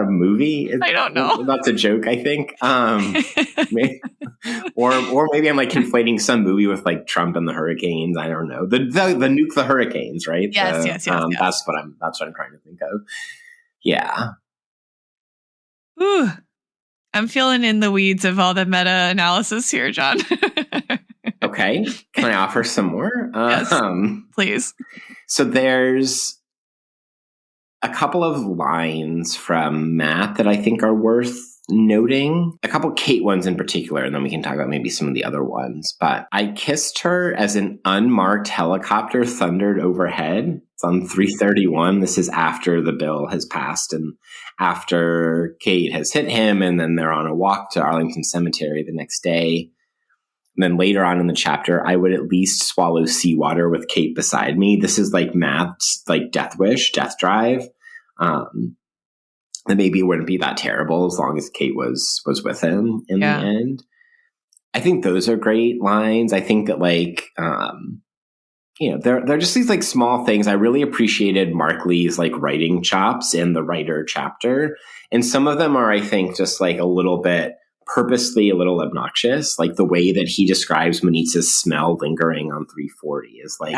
movie? I don't know. That's a joke, I think. Or maybe I'm like conflating some movie with like Trump and the hurricanes. I don't know. The nuke the hurricanes, right? Yes, yes. That's what I'm trying to think of. Yeah. Ooh. I'm feeling in the weeds of all the meta-analysis here, John. Okay. Can I offer some more? Yes, please. So there's a couple of lines from Matt that I think are worth noting. A couple Kate ones in particular, and then we can talk about maybe some of the other ones. But I kissed her as an unmarked helicopter thundered overhead. It's on 331. This is after the bill has passed and after Kate has hit him, and then they're on a walk to Arlington Cemetery the next day. And then later on in the chapter, I would at least swallow seawater with Kate beside me. This is like Matt's like death wish, death drive. And maybe it wouldn't be that terrible as long as Kate was with him in the end. I think those are great lines. I think that like, they're just these like small things. I really appreciated Mark Lee's like writing chops in the writer chapter. And some of them are, I think, just like a little bit purposely a little obnoxious. Like the way that he describes Manitza's smell lingering on 340 is like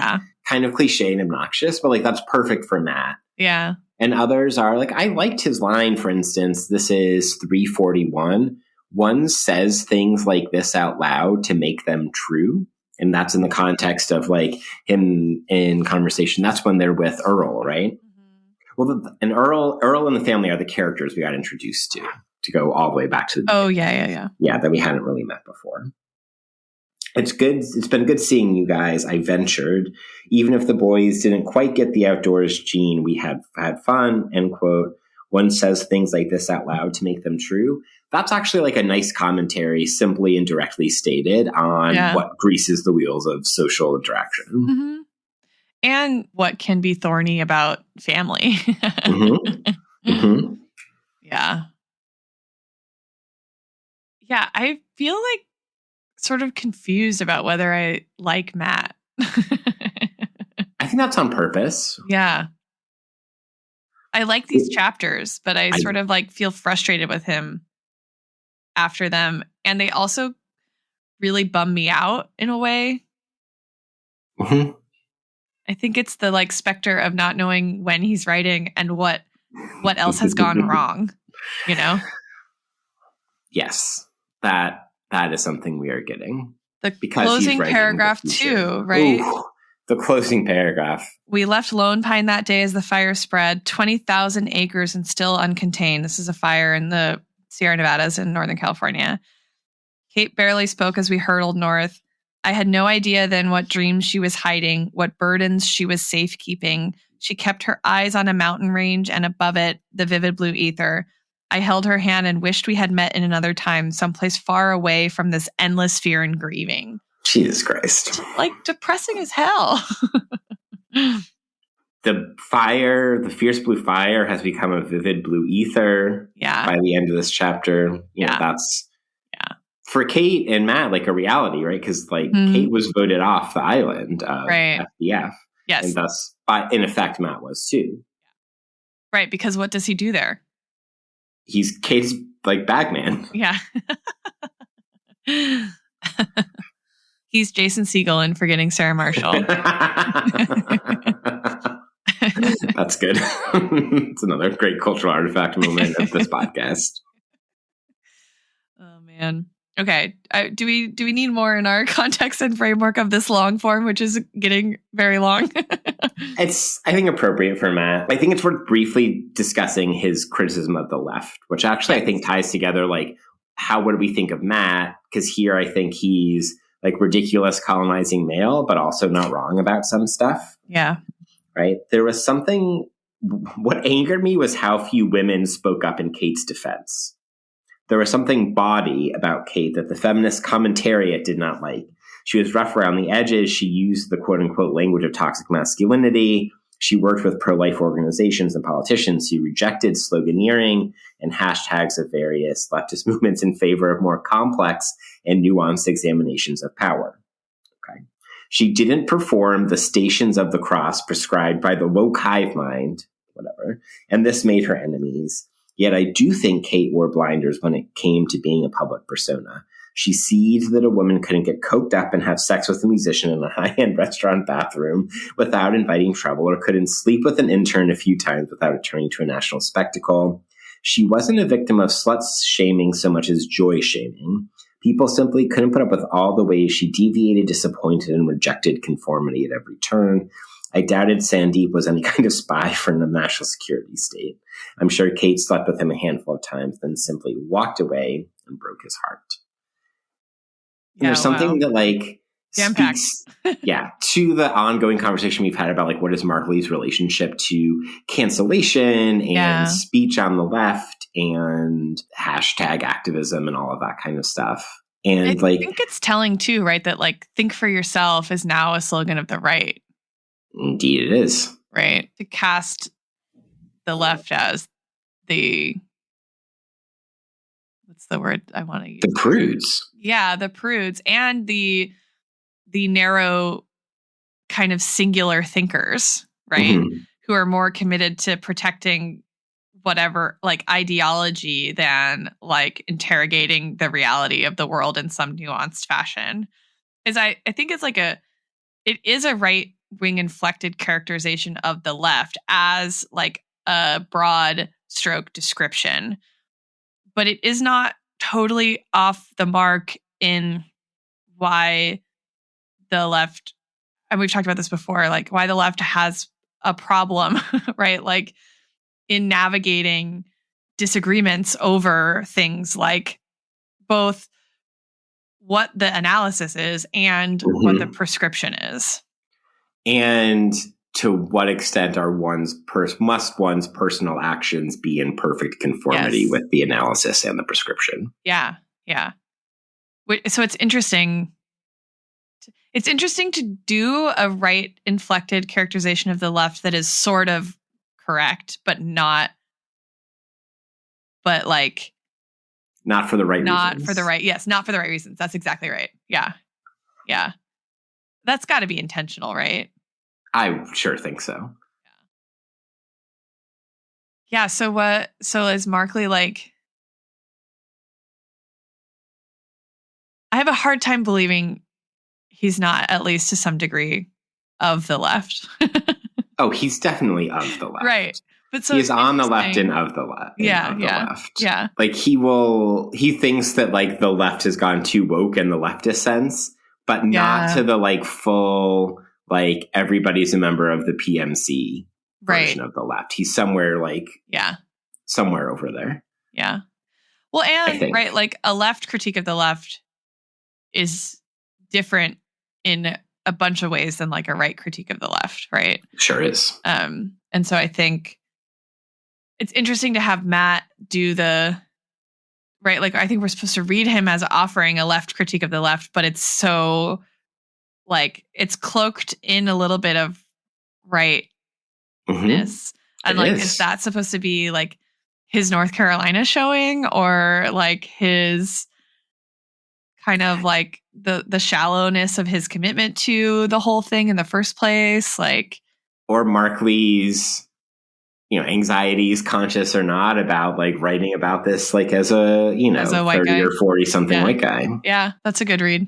kind of cliche and obnoxious, but like that's perfect for Matt. Yeah. And others are like, I liked his line, for instance, this is 341. One says things like this out loud to make them true. And that's in the context of like him in conversation. That's when they're with Earl, right? Well, and Earl and the family are the characters we got introduced to go all the way back to the beginning. Yeah, that we hadn't really met before. It's good. It's been good seeing you guys. I ventured, even if the boys didn't quite get the outdoors gene, we had fun, end quote. One says things like this out loud to make them true. That's actually like a nice commentary, simply and directly stated on what greases the wheels of social interaction. Mm-hmm. And what can be thorny about family. Mm-hmm. Mm-hmm. Yeah. Yeah, I feel like sort of confused about whether I like Matt. I think that's on purpose. Yeah. I like these chapters, but I sort of like feel frustrated with him after them. And they also really bum me out in a way. Mm-hmm. I think it's the like specter of not knowing when he's writing and what else has gone wrong, you know? Yes, that is something we are getting. The closing paragraph too, right? Ooh, the closing paragraph. We left Lone Pine that day as the fire spread, 20,000 acres and still uncontained. This is a fire in the Sierra Nevadas in Northern California. Kate barely spoke as we hurtled north. I had no idea then what dreams she was hiding, what burdens she was safekeeping. She kept her eyes on a mountain range and above it, the vivid blue ether. I held her hand and wished we had met in another time, someplace far away from this endless fear and grieving. Jesus Christ. Like depressing as hell. The fierce blue fire has become a vivid blue ether by the end of this chapter. You know, that's for Kate and Matt, like a reality, right? Because like Kate was voted off the island of FDF. Yes. And thus, in effect, Matt was too. Right, because what does he do there? He's Kate's like bagman. Yeah. He's Jason Segel in Forgetting Sarah Marshall. That's good. It's another great cultural artifact moment of this podcast. Oh man. Okay. Do we need more in our context and framework of this long form, which is getting very long? It's, I think, appropriate for Matt. I think it's worth briefly discussing his criticism of the left, which actually I think ties together like what do we think of Matt? Because here I think he's like ridiculous colonizing male, but also not wrong about some stuff. Yeah. Right. There was something, what angered me was how few women spoke up in Kate's defense. There was something bawdy about Kate that the feminist commentariat did not like. She was rough around the edges. She used the quote-unquote language of toxic masculinity. She worked with pro-life organizations and politicians who rejected sloganeering and hashtags of various leftist movements in favor of more complex and nuanced examinations of power. Okay. She didn't perform the stations of the cross prescribed by the woke hive mind, whatever, and this made her enemies. Yet I do think Kate wore blinders when it came to being a public persona. She seized that a woman couldn't get coked up and have sex with a musician in a high-end restaurant bathroom without inviting trouble, or couldn't sleep with an intern a few times without it turning to a national spectacle. She wasn't a victim of slut-shaming so much as joy-shaming. People simply couldn't put up with all the ways she deviated, disappointed, and rejected conformity at every turn. I doubted Sandeep was any kind of spy for the national security state. I'm sure Kate slept with him a handful of times, then simply walked away and broke his heart. Yeah, there's something that like speaks to the ongoing conversation we've had about like what is Mark Lee's relationship to cancellation and speech on the left and hashtag activism and all of that kind of stuff. And I think it's telling too, right? That like think for yourself is now a slogan of the right. Indeed it is. Right. To cast the left as what's the word I want to use? The prudes. Yeah, the prudes and the narrow kind of singular thinkers, right? Mm-hmm. Who are more committed to protecting whatever like ideology than like interrogating the reality of the world in some nuanced fashion. I think it's like it is a right wing inflected characterization of the left as like a broad stroke description, but it is not totally off the mark in why the left, and we've talked about this before, like why the left has a problem, right? Like in navigating disagreements over things like both what the analysis is and what the prescription is. And to what extent are must one's personal actions be in perfect conformity with the analysis and the prescription? Yeah. Yeah. So it's interesting. It's interesting to do a right inflected characterization of the left that is sort of correct, but not for the right reasons. Not for the right reasons. That's exactly right. Yeah. Yeah. That's got to be intentional, right? I sure think so. Yeah. So is Markley like, I have a hard time believing he's not, at least to some degree, of the left. Oh, he's definitely of the left. Right. But so he's on the left and of the left. Left. Yeah. Like he thinks that like the left has gone too woke in the leftist sense, but not to the like full, like everybody's a member of the PMC version of the left. He's somewhere somewhere over there. Yeah. Well, and right, like a left critique of the left is different in a bunch of ways than like a right critique of the left, right? Sure is. And so I think it's interesting to have Matt do the right. Like, I think we're supposed to read him as offering a left critique of the left, but it's so like it's cloaked in a little bit of rightness. And like, is that supposed to be like his North Carolina showing, or like his kind of like the shallowness of his commitment to the whole thing in the first place? Like, or Markley's, anxieties, conscious or not, about like writing about this, like as a, as a 30 guy. Or 40 something white guy. Yeah. That's a good read.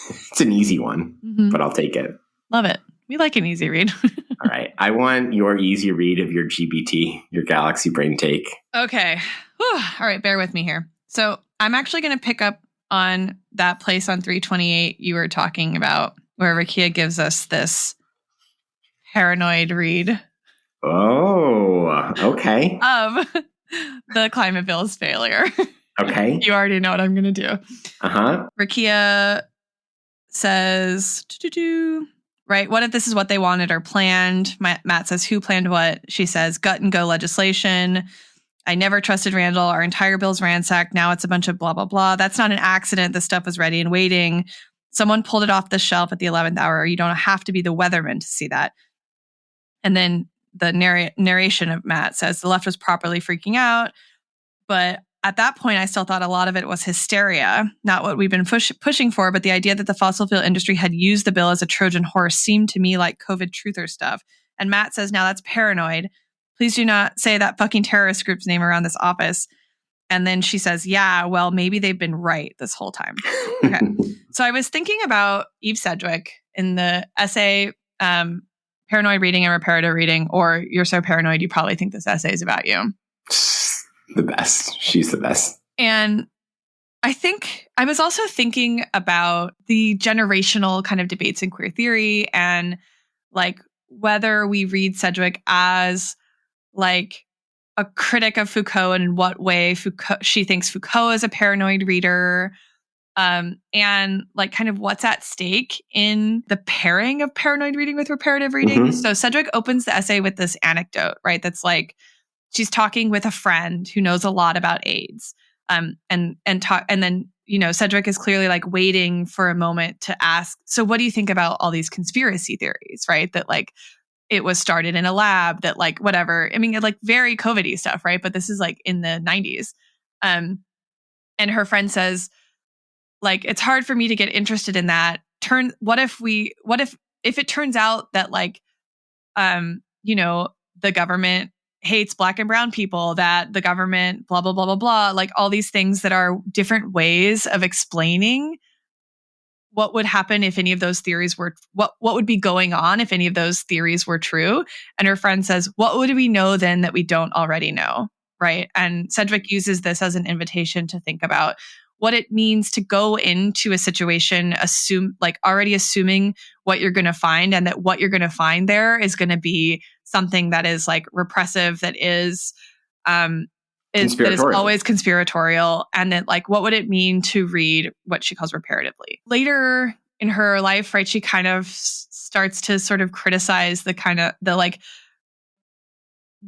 It's an easy one, but I'll take it. Love it. We like an easy read. All right. I want your easy read of your GBT, your Galaxy Brain take. Okay. Whew. All right. Bear with me here. So I'm actually going to pick up on that place on 328 you were talking about, where Rakia gives us this paranoid read. Oh, okay. Of the climate bill's failure. Okay. You already know what I'm going to do. Uh-huh. Rakia says, right, what if this is what they wanted or planned? Matt says, who planned what? She says, gut and go legislation. I never trusted Randall. Our entire bill's ransacked. Now it's a bunch of blah, blah, blah. That's not an accident. The stuff was ready and waiting. Someone pulled it off the shelf at the 11th hour. You don't have to be the weatherman to see that. And then the narration of Matt says the left was properly freaking out. But at that point, I still thought a lot of it was hysteria, not what we've been pushing for. But the idea that the fossil fuel industry had used the bill as a Trojan horse seemed to me like COVID truther stuff. And Matt says, now that's paranoid. Please do not say that fucking terrorist group's name around this office. And then she says, yeah, well, maybe they've been right this whole time. Okay. So I was thinking about Eve Sedgwick in the essay, Paranoid Reading and Reparative Reading, or You're So Paranoid, You Probably Think This Essay is About You. The best. She's the best. And I think I was also thinking about the generational kind of debates in queer theory, and like whether we read Sedgwick as like a critic of Foucault, and in what way she thinks Foucault is a paranoid reader, and like kind of what's at stake in the pairing of paranoid reading with reparative reading. So Sedgwick opens the essay with this anecdote, right? That's like she's talking with a friend who knows a lot about AIDS, and then Sedgwick is clearly like waiting for a moment to ask, so what do you think about all these conspiracy theories, right? That like it was started in a lab, that like whatever. I mean, like very COVID-y stuff, right? But this is like in the 90s. And her friend says, like, it's hard for me to get interested in that. What if it turns out that like, the government hates Black and brown people, that the government, blah, blah, blah, blah, blah, like all these things that are different ways of explaining what would happen if any of those theories were, what would be going on if any of those theories were true. And her friend says, what would we know then that we don't already know? Right. And Sedgwick uses this as an invitation to think about what it means to go into a situation, already assuming what you're going to find, and that what you're going to find there is going to be something that is like repressive, that is always conspiratorial, and that like, what would it mean to read what she calls reparatively? Later in her life, right, she kind of starts to sort of criticize the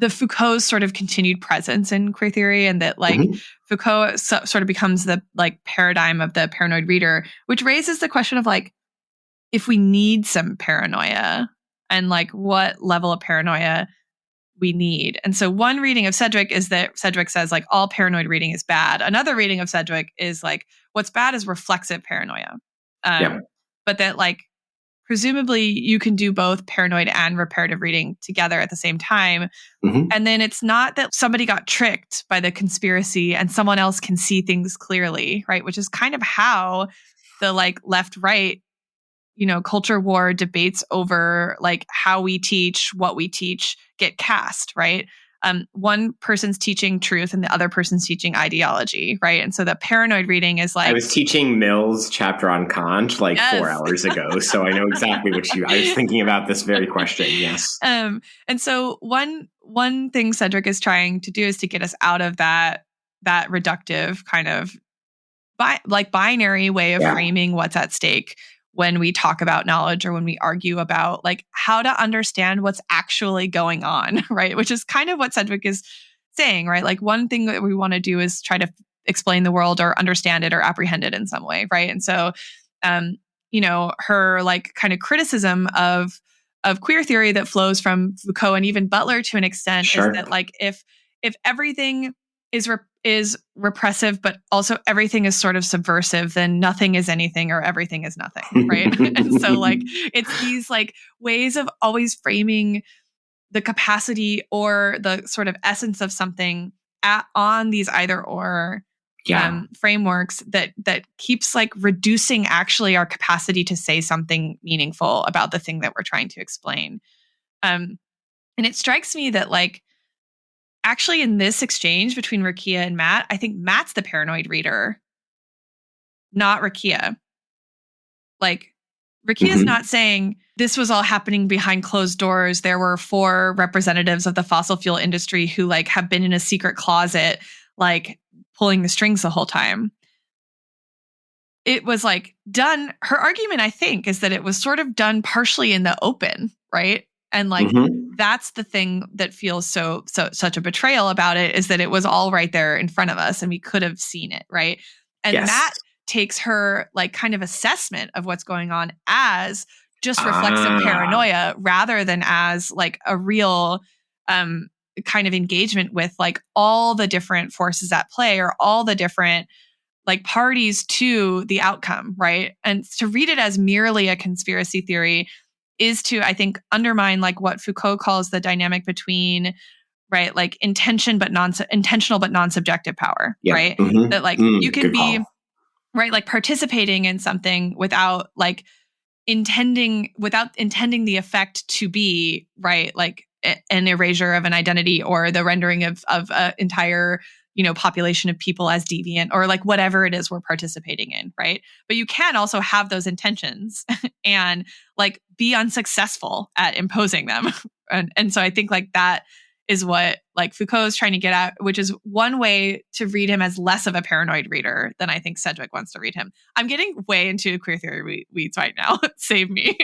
Foucault's sort of continued presence in queer theory, and that like Foucault sort of becomes the like paradigm of the paranoid reader, which raises the question of like, if we need some paranoia, and like what level of paranoia we need. And so one reading of Sedgwick is that Sedgwick says like all paranoid reading is bad. Another reading of Sedgwick is like what's bad is reflexive paranoia. But that like presumably you can do both paranoid and reparative reading together at the same time. And then it's not that somebody got tricked by the conspiracy and someone else can see things clearly, right? Which is kind of how the like left-right, culture war debates over like how we teach, what we teach get cast, right? One person's teaching truth and the other person's teaching ideology, right? And so the paranoid reading is like... I was teaching Mill's chapter on Kant like 4 hours ago, so I know exactly I was thinking about this very question, yes. And so one thing Cedric is trying to do is to get us out of that reductive kind of binary way of framing what's at stake when we talk about knowledge, or when we argue about like how to understand what's actually going on, right? Which is kind of what Sedgwick is saying, right? Like one thing that we want to do is try to explain the world or understand it or apprehend it in some way, right? And so, her like kind of criticism of queer theory that flows from Foucault and even Butler to an extent is that like if everything is repressive, but also everything is sort of subversive, then nothing is anything or everything is nothing, right? And so like it's these like ways of always framing the capacity or the sort of essence of something on these either or frameworks that keeps like reducing actually our capacity to say something meaningful about the thing that we're trying to explain. And it strikes me that like actually in this exchange between Rukia and Matt, I think Matt's the paranoid reader, not Rukia. Like Rukia's not saying this was all happening behind closed doors. There were 4 representatives of the fossil fuel industry who like have been in a secret closet, like pulling the strings the whole time. It was like done. Her argument, I think, is that it was sort of done partially in the open, right? And like, that's the thing that feels such a betrayal about it, is that it was all right there in front of us and we could have seen it. Right. And Matt takes her like kind of assessment of what's going on as just reflexive paranoia rather than as like a real kind of engagement with like all the different forces at play or all the different like parties to the outcome. Right. And to read it as merely a conspiracy theory is to, I think, undermine like what Foucault calls the dynamic between, right, like intentional but non-subjective power, right? That like you can be, right, like participating in something without intending the effect to be, right, like an erasure of an identity or the rendering of an entire population of people as deviant or like whatever it is we're participating in, right? But you can also have those intentions and like be unsuccessful at imposing them. And so I think like that is what like Foucault is trying to get at, which is one way to read him as less of a paranoid reader than I think Sedgwick wants to read him. I'm getting way into queer theory weeds right now. Save me.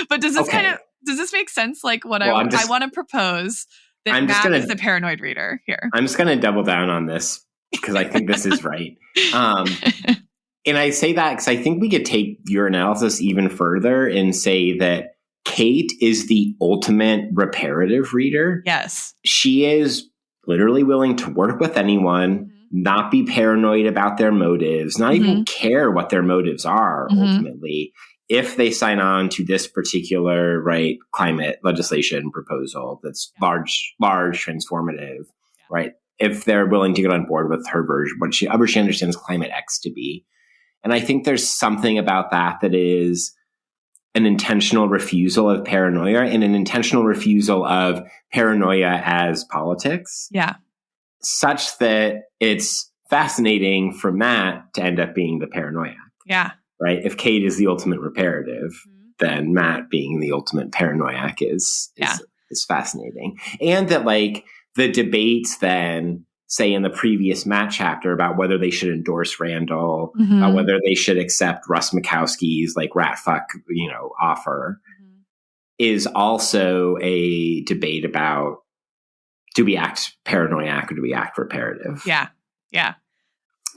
But does this make sense? Like what I want to propose that Matt is the paranoid reader here. I'm just going to double down on this because I think this is right. And I say that because I think we could take your analysis even further and say that Kate is the ultimate reparative reader. Yes. She is literally willing to work with anyone, not be paranoid about their motives, not even care what their motives are ultimately, if they sign on to this particular climate legislation proposal that's large, transformative, right? If they're willing to get on board with her version, whatever she understands climate X to be. And I think there's something about that is an intentional refusal of paranoia and an intentional refusal of paranoia as politics. Yeah. Such that it's fascinating for Matt to end up being the paranoiac. Yeah. Right? If Kate is the ultimate reparative, then Matt being the ultimate paranoiac is fascinating. And that like the debates then, say in the previous Matt chapter about whether they should endorse Randall, whether they should accept Russ Makowski's like rat fuck, offer, is also a debate about, do we act paranoiac or do we act reparative? Yeah. Yeah.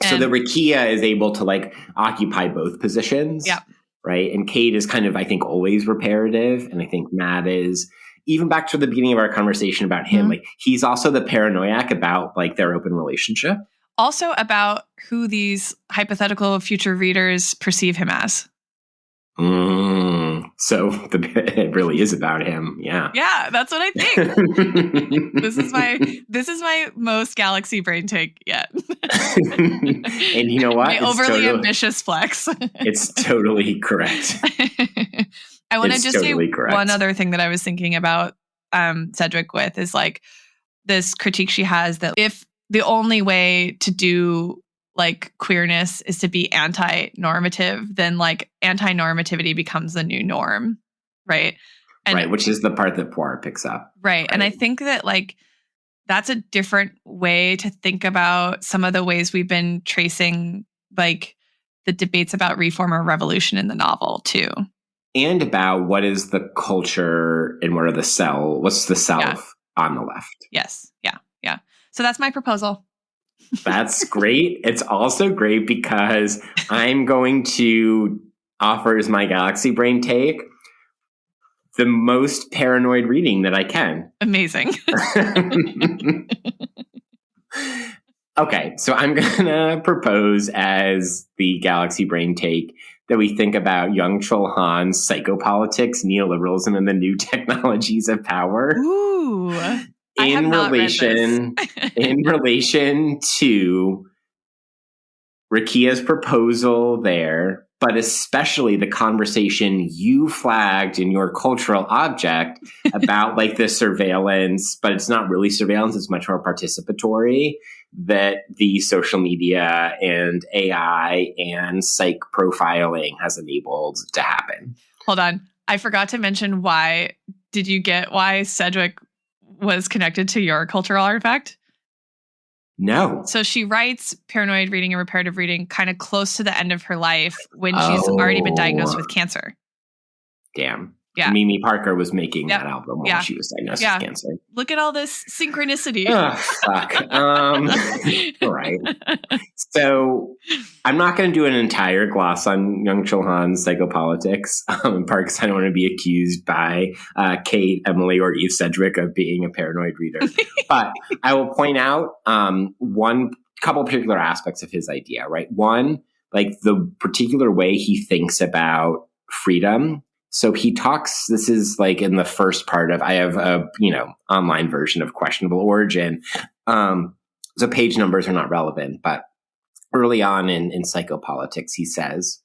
So the Rakia is able to like occupy both positions. Yeah. Right. And Kate is kind of, I think, always reparative. And I think Matt is, even back to the beginning of our conversation about him, like he's also the paranoiac about like their open relationship. Also about who these hypothetical future readers perceive him as. So it really is about him. Yeah. Yeah, that's what I think. This is my most galaxy brain take yet. And you know what? My overly ambitious flex. It's totally correct. I want to just say one other thing that I was thinking about Cedric with is like this critique she has that if the only way to do like queerness is to be anti-normative, then like anti-normativity becomes the new norm, right? And, which is the part that Poirot picks up. Right. And I think that like that's a different way to think about some of the ways we've been tracing like the debates about reform or revolution in the novel too. And about what is the culture and what's the self on the left. Yes. Yeah. Yeah. So that's my proposal. That's great. It's also great because I'm going to offer as my galaxy brain take the most paranoid reading that I can. Amazing. Okay, so I'm going to propose as the galaxy brain take that we think about Young Chul Han's psychopolitics, neoliberalism, and the new technologies of power. Ooh. In relation to Rakia's proposal there, but especially the conversation you flagged in your cultural object about like the surveillance, but it's not really surveillance, it's much more participatory, that the social media and AI and psych profiling has enabled to happen. Hold on. I forgot to mention why Cedric was connected to your cultural artifact? No. So she writes paranoid reading and reparative reading kind of close to the end of her life when she's already been diagnosed with cancer. Damn. Yeah. Mimi Parker was making that album while she was diagnosed with cancer. Look at all this synchronicity. Oh, fuck. All right. So I'm not going to do an entire gloss on Young Chul Han's psychopolitics, in part because I don't want to be accused by Kate, Emily, or Eve Cedric of being a paranoid reader. But I will point out one couple particular aspects of his idea, right? One, like the particular way he thinks about freedom. So he talks, this is like in the first part of, I have a, online version of Questionable Origin. So page numbers are not relevant, but early on in psychopolitics, he says,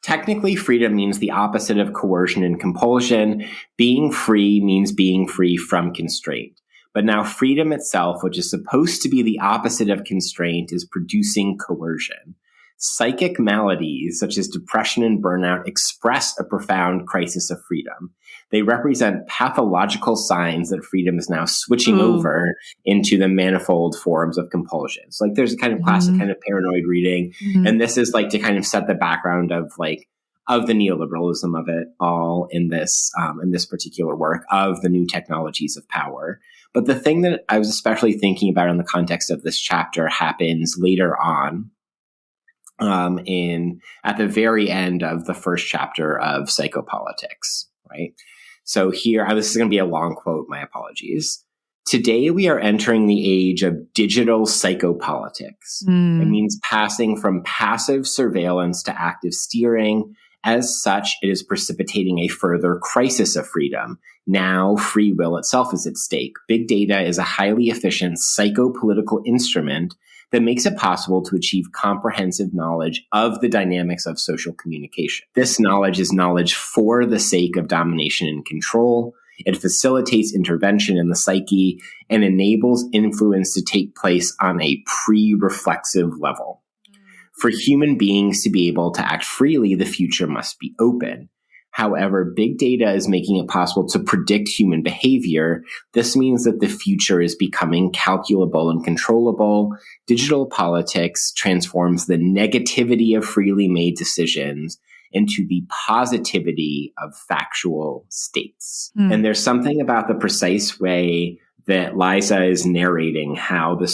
technically freedom means the opposite of coercion and compulsion. Being free means being free from constraint. But now freedom itself, which is supposed to be the opposite of constraint, is producing coercion. Psychic maladies, such as depression and burnout, express a profound crisis of freedom. They represent pathological signs that freedom is now switching over into the manifold forms of compulsion. So, like, there's a kind of classic kind of paranoid reading. And this is like to kind of set the background of the neoliberalism of it all in this particular work of the new technologies of power. But the thing that I was especially thinking about in the context of this chapter happens later on. At the very end of the first chapter of Psychopolitics, right? So here, this is going to be a long quote, my apologies. Today we are entering the age of digital psychopolitics. It means passing from passive surveillance to active steering. As such, it is precipitating a further crisis of freedom. Now, free will itself is at stake. Big data is a highly efficient psychopolitical instrument that makes it possible to achieve comprehensive knowledge of the dynamics of social communication. This knowledge is knowledge for the sake of domination and control. It facilitates intervention in the psyche and enables influence to take place on a pre-reflexive level. For human beings to be able to act freely, the future must be open. However, big data is making it possible to predict human behavior. This means that the future is becoming calculable and controllable. Digital politics transforms the negativity of freely made decisions into the positivity of factual states. And there's something about the precise way that Liza is narrating how the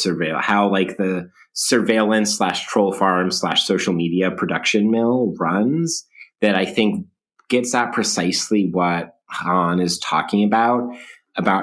surveillance / troll farm / social media production mill runs that I think gets at precisely what Han is talking about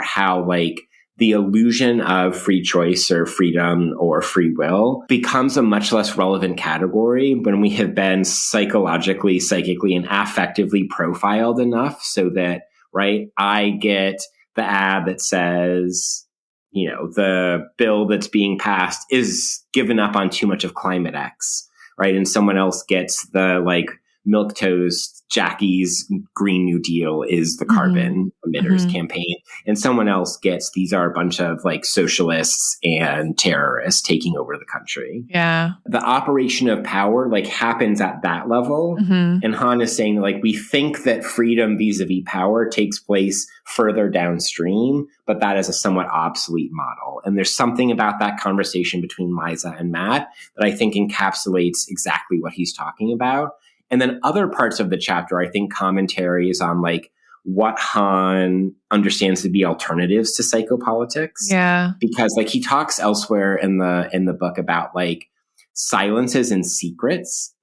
how like the illusion of free choice or freedom or free will becomes a much less relevant category when we have been psychologically, psychically, and affectively profiled enough so that, right, I get the ad that says, you know, the bill that's being passed is given up on too much of climate X, right? And someone else gets the like milquetoast Jackie's Green New Deal is the carbon emitters campaign. And someone else gets, these are a bunch of like socialists and terrorists taking over the country. Yeah. The operation of power like happens at that level. And Han is saying like, we think that freedom vis-a-vis power takes place further downstream, but that is a somewhat obsolete model. And there's something about that conversation between Liza and Matt that I think encapsulates exactly what he's talking about. And then other parts of the chapter, I think commentaries on like what Han understands to be alternatives to psychopolitics. Yeah. Because like he talks elsewhere in the book about like silences and secrets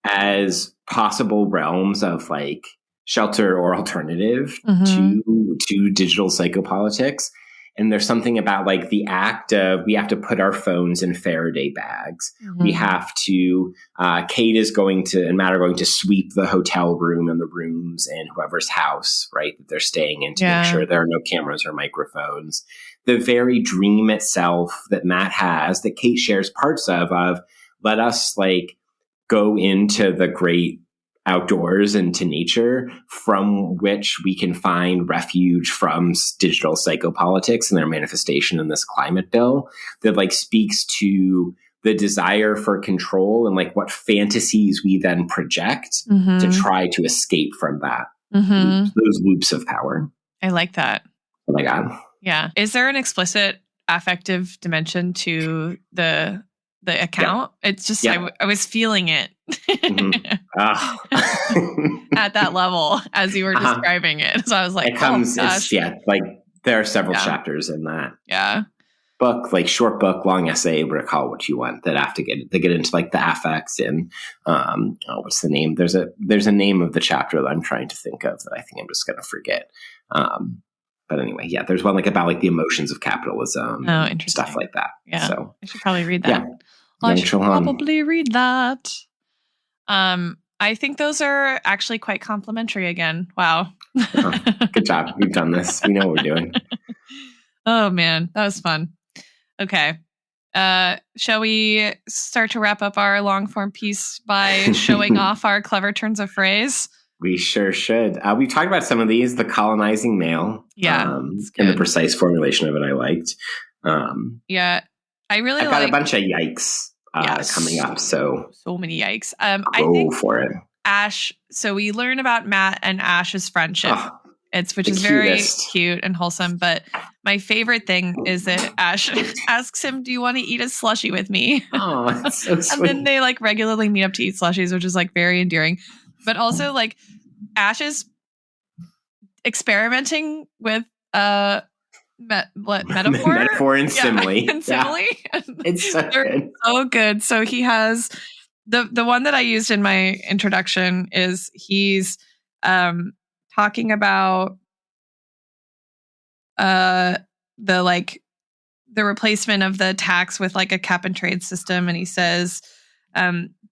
as possible realms of like shelter or alternative to digital psychopolitics. And there's something about like the act of, we have to put our phones in Faraday bags. We have to, Kate is going to, and Matt are going to sweep the hotel room and the rooms in whoever's house, right, that they're staying in to make sure there are no cameras or microphones. The very dream itself that Matt has, that Kate shares parts of let us like go into the great outdoors and to nature, from which we can find refuge from digital psychopolitics and their manifestation in this climate bill, that like speaks to the desire for control and like what fantasies we then project to try to escape from that, those loops of power. I like that. Oh my God. Yeah. Is there an explicit affective dimension to the account? It's just, I was feeling it at that level as you were describing it. So I was like, like there are several chapters in that book, like short book, long essay, recall what you want, that have to get into like the affects and what's the name? There's a name of the chapter that I'm trying to think of that I think I'm just going to forget. But anyway, there's one like about like the emotions of capitalism, interesting stuff like that. Yeah, so I should probably read that. I should probably read that. I think those are actually quite complimentary again. Wow. Good job. We've done this. We know what we're doing. Oh man, that was fun. Okay. Shall we start to wrap up our long form piece by showing off our clever turns of phrase? We sure should. We talked about some of these, the colonizing male. And the precise formulation of it I liked. I really I've got a bunch of yikes coming up. So many yikes. I think for it. Ash. So we learn about Matt and Ash's friendship. Which is very cute and wholesome. But my favorite thing is that Ash asks him, "Do you want to eat a slushie with me?" Oh, that's so sweet. And then they like regularly meet up to eat slushies, which is like very endearing. But also like Ash is experimenting with metaphor and simile. And simile. It's so good. So good. So he has the one that I used in my introduction is he's talking about the replacement of the tax with like a cap and trade system, and he says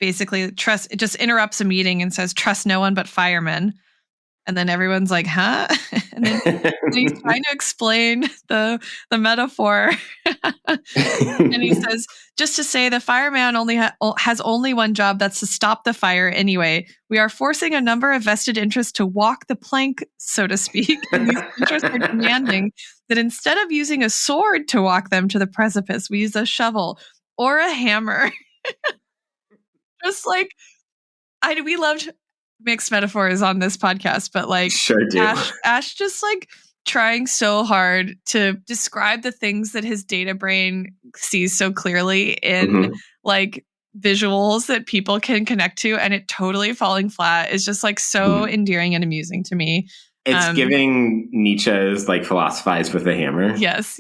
basically trust, it just interrupts a meeting and says trust no one but firemen. And then everyone's like, huh? And then he's trying to explain the metaphor. And he says, just to say the fireman only has only one job, that's to stop the fire anyway. We are forcing a number of vested interests to walk the plank, so to speak. And these interests are demanding that instead of using a sword to walk them to the precipice, we use a shovel or a hammer. Just like, we loved mixed metaphors on this podcast, but like sure do. Ash just like trying so hard to describe the things that his data brain sees so clearly in like visuals that people can connect to, and it totally falling flat is just like so endearing and amusing to me. It's giving Nietzsche's like philosophize with a hammer. Yes.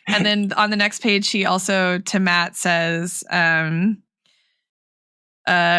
And then on the next page, he also to Matt says,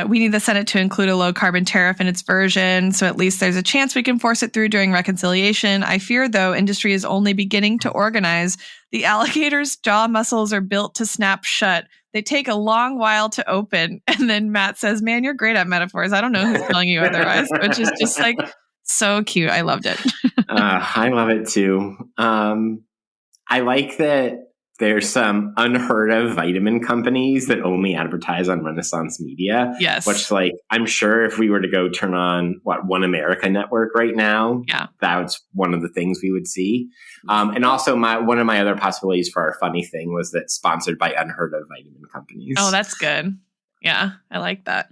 we need the Senate to include a low carbon tariff in its version, so at least there's a chance we can force it through during reconciliation. I fear, though, industry is only beginning to organize. The alligator's jaw muscles are built to snap shut. They take a long while to open. And then Matt says, man, you're great at metaphors. I don't know who's telling you otherwise, which is just like so cute. I loved it. I love it too. I like that there's some unheard of vitamin companies that only advertise on Renaissance Media. Yes. Which, like, I'm sure if we were to go turn on One America Network right now, that's one of the things we would see. And also one of my other possibilities for our funny thing was that sponsored by unheard of vitamin companies. Oh, that's good. Yeah, I like that.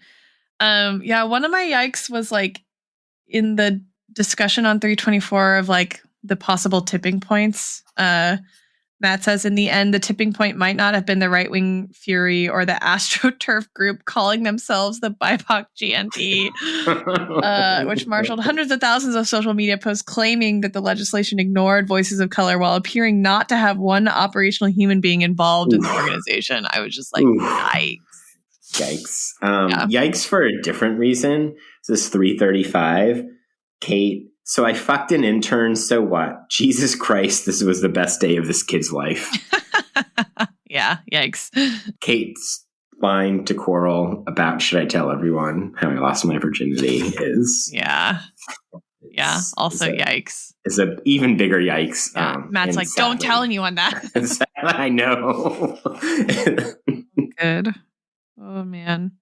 One of my yikes was like in the discussion on 324 of like the possible tipping points. Matt says, in the end, the tipping point might not have been the right-wing Fury or the AstroTurf group calling themselves the BIPOC GND, which marshaled hundreds of thousands of social media posts claiming that the legislation ignored voices of color while appearing not to have one operational human being involved in the organization. I was just like, yikes. Yikes. Yikes for a different reason. This is 335. Kate, so I fucked an intern, so what? Jesus Christ, this was the best day of this kid's life. Yeah, yikes. Kate's line to Coral about should I tell everyone how I lost my virginity is... Yeah, also yikes. It's an even bigger yikes. Yeah. Matt's like, sadly, don't tell anyone that. I know. Good. Oh, man.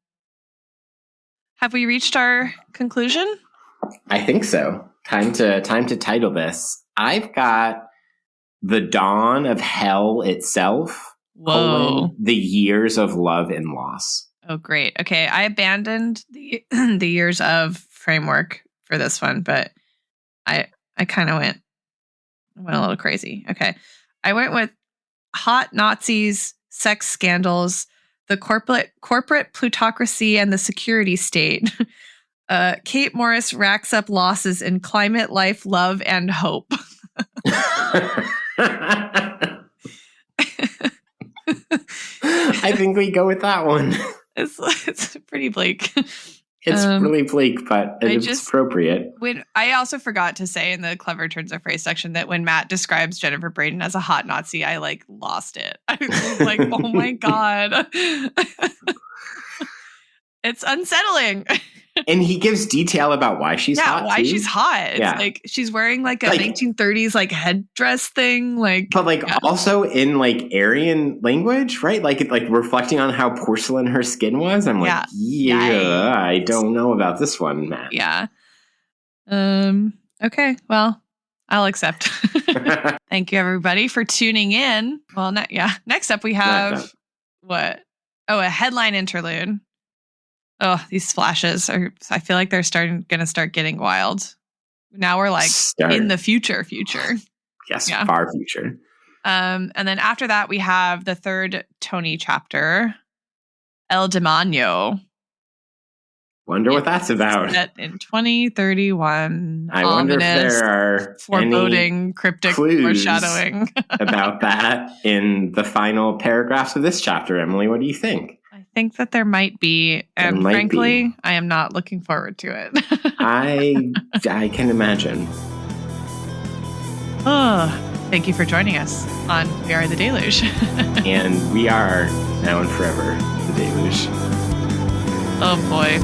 Have we reached our conclusion? I think so. Time to title this. I've got The Dawn of Hell Itself. Whoa. The Years of Love and Loss. Oh, great. Okay. I abandoned the years of framework for this one, but I kind of went a little crazy. Okay. I went with hot Nazis, sex scandals, the corporate plutocracy, and the security state. Kate Morris racks up losses in climate, life, love, and hope. I think we go with that one. It's pretty bleak. It's really bleak, but it's appropriate. When I also forgot to say in the clever turns of phrase section that when Matt describes Jennifer Braden as a hot Nazi, I like lost it. I was like, oh my God. It's unsettling. And he gives detail about why she's hot. Why too. She's hot. It's like she's wearing like a 1930s like headdress thing, also in like Aryan language, right? Like reflecting on how porcelain her skin was. I'm like, I don't know about this one, Matt. Yeah. Okay. Well, I'll accept. Thank you, everybody, for tuning in. Well, next up we have what? Oh, a headline interlude. Oh, these flashes I feel like they're going to start getting wild. Now we're like in the future. Yes, far future. And then after that, we have the third Tony chapter, El Demonio. Wonder what that's about. Set in 2031. I wonder if there are foreboding, cryptic foreshadowing about that in the final paragraphs of this chapter. Emily, what do you think? I think that there might be, and frankly, I am not looking forward to it. I can imagine. Oh, thank you for joining us on We Are the Deluge. And we are now and forever the Deluge. Oh boy.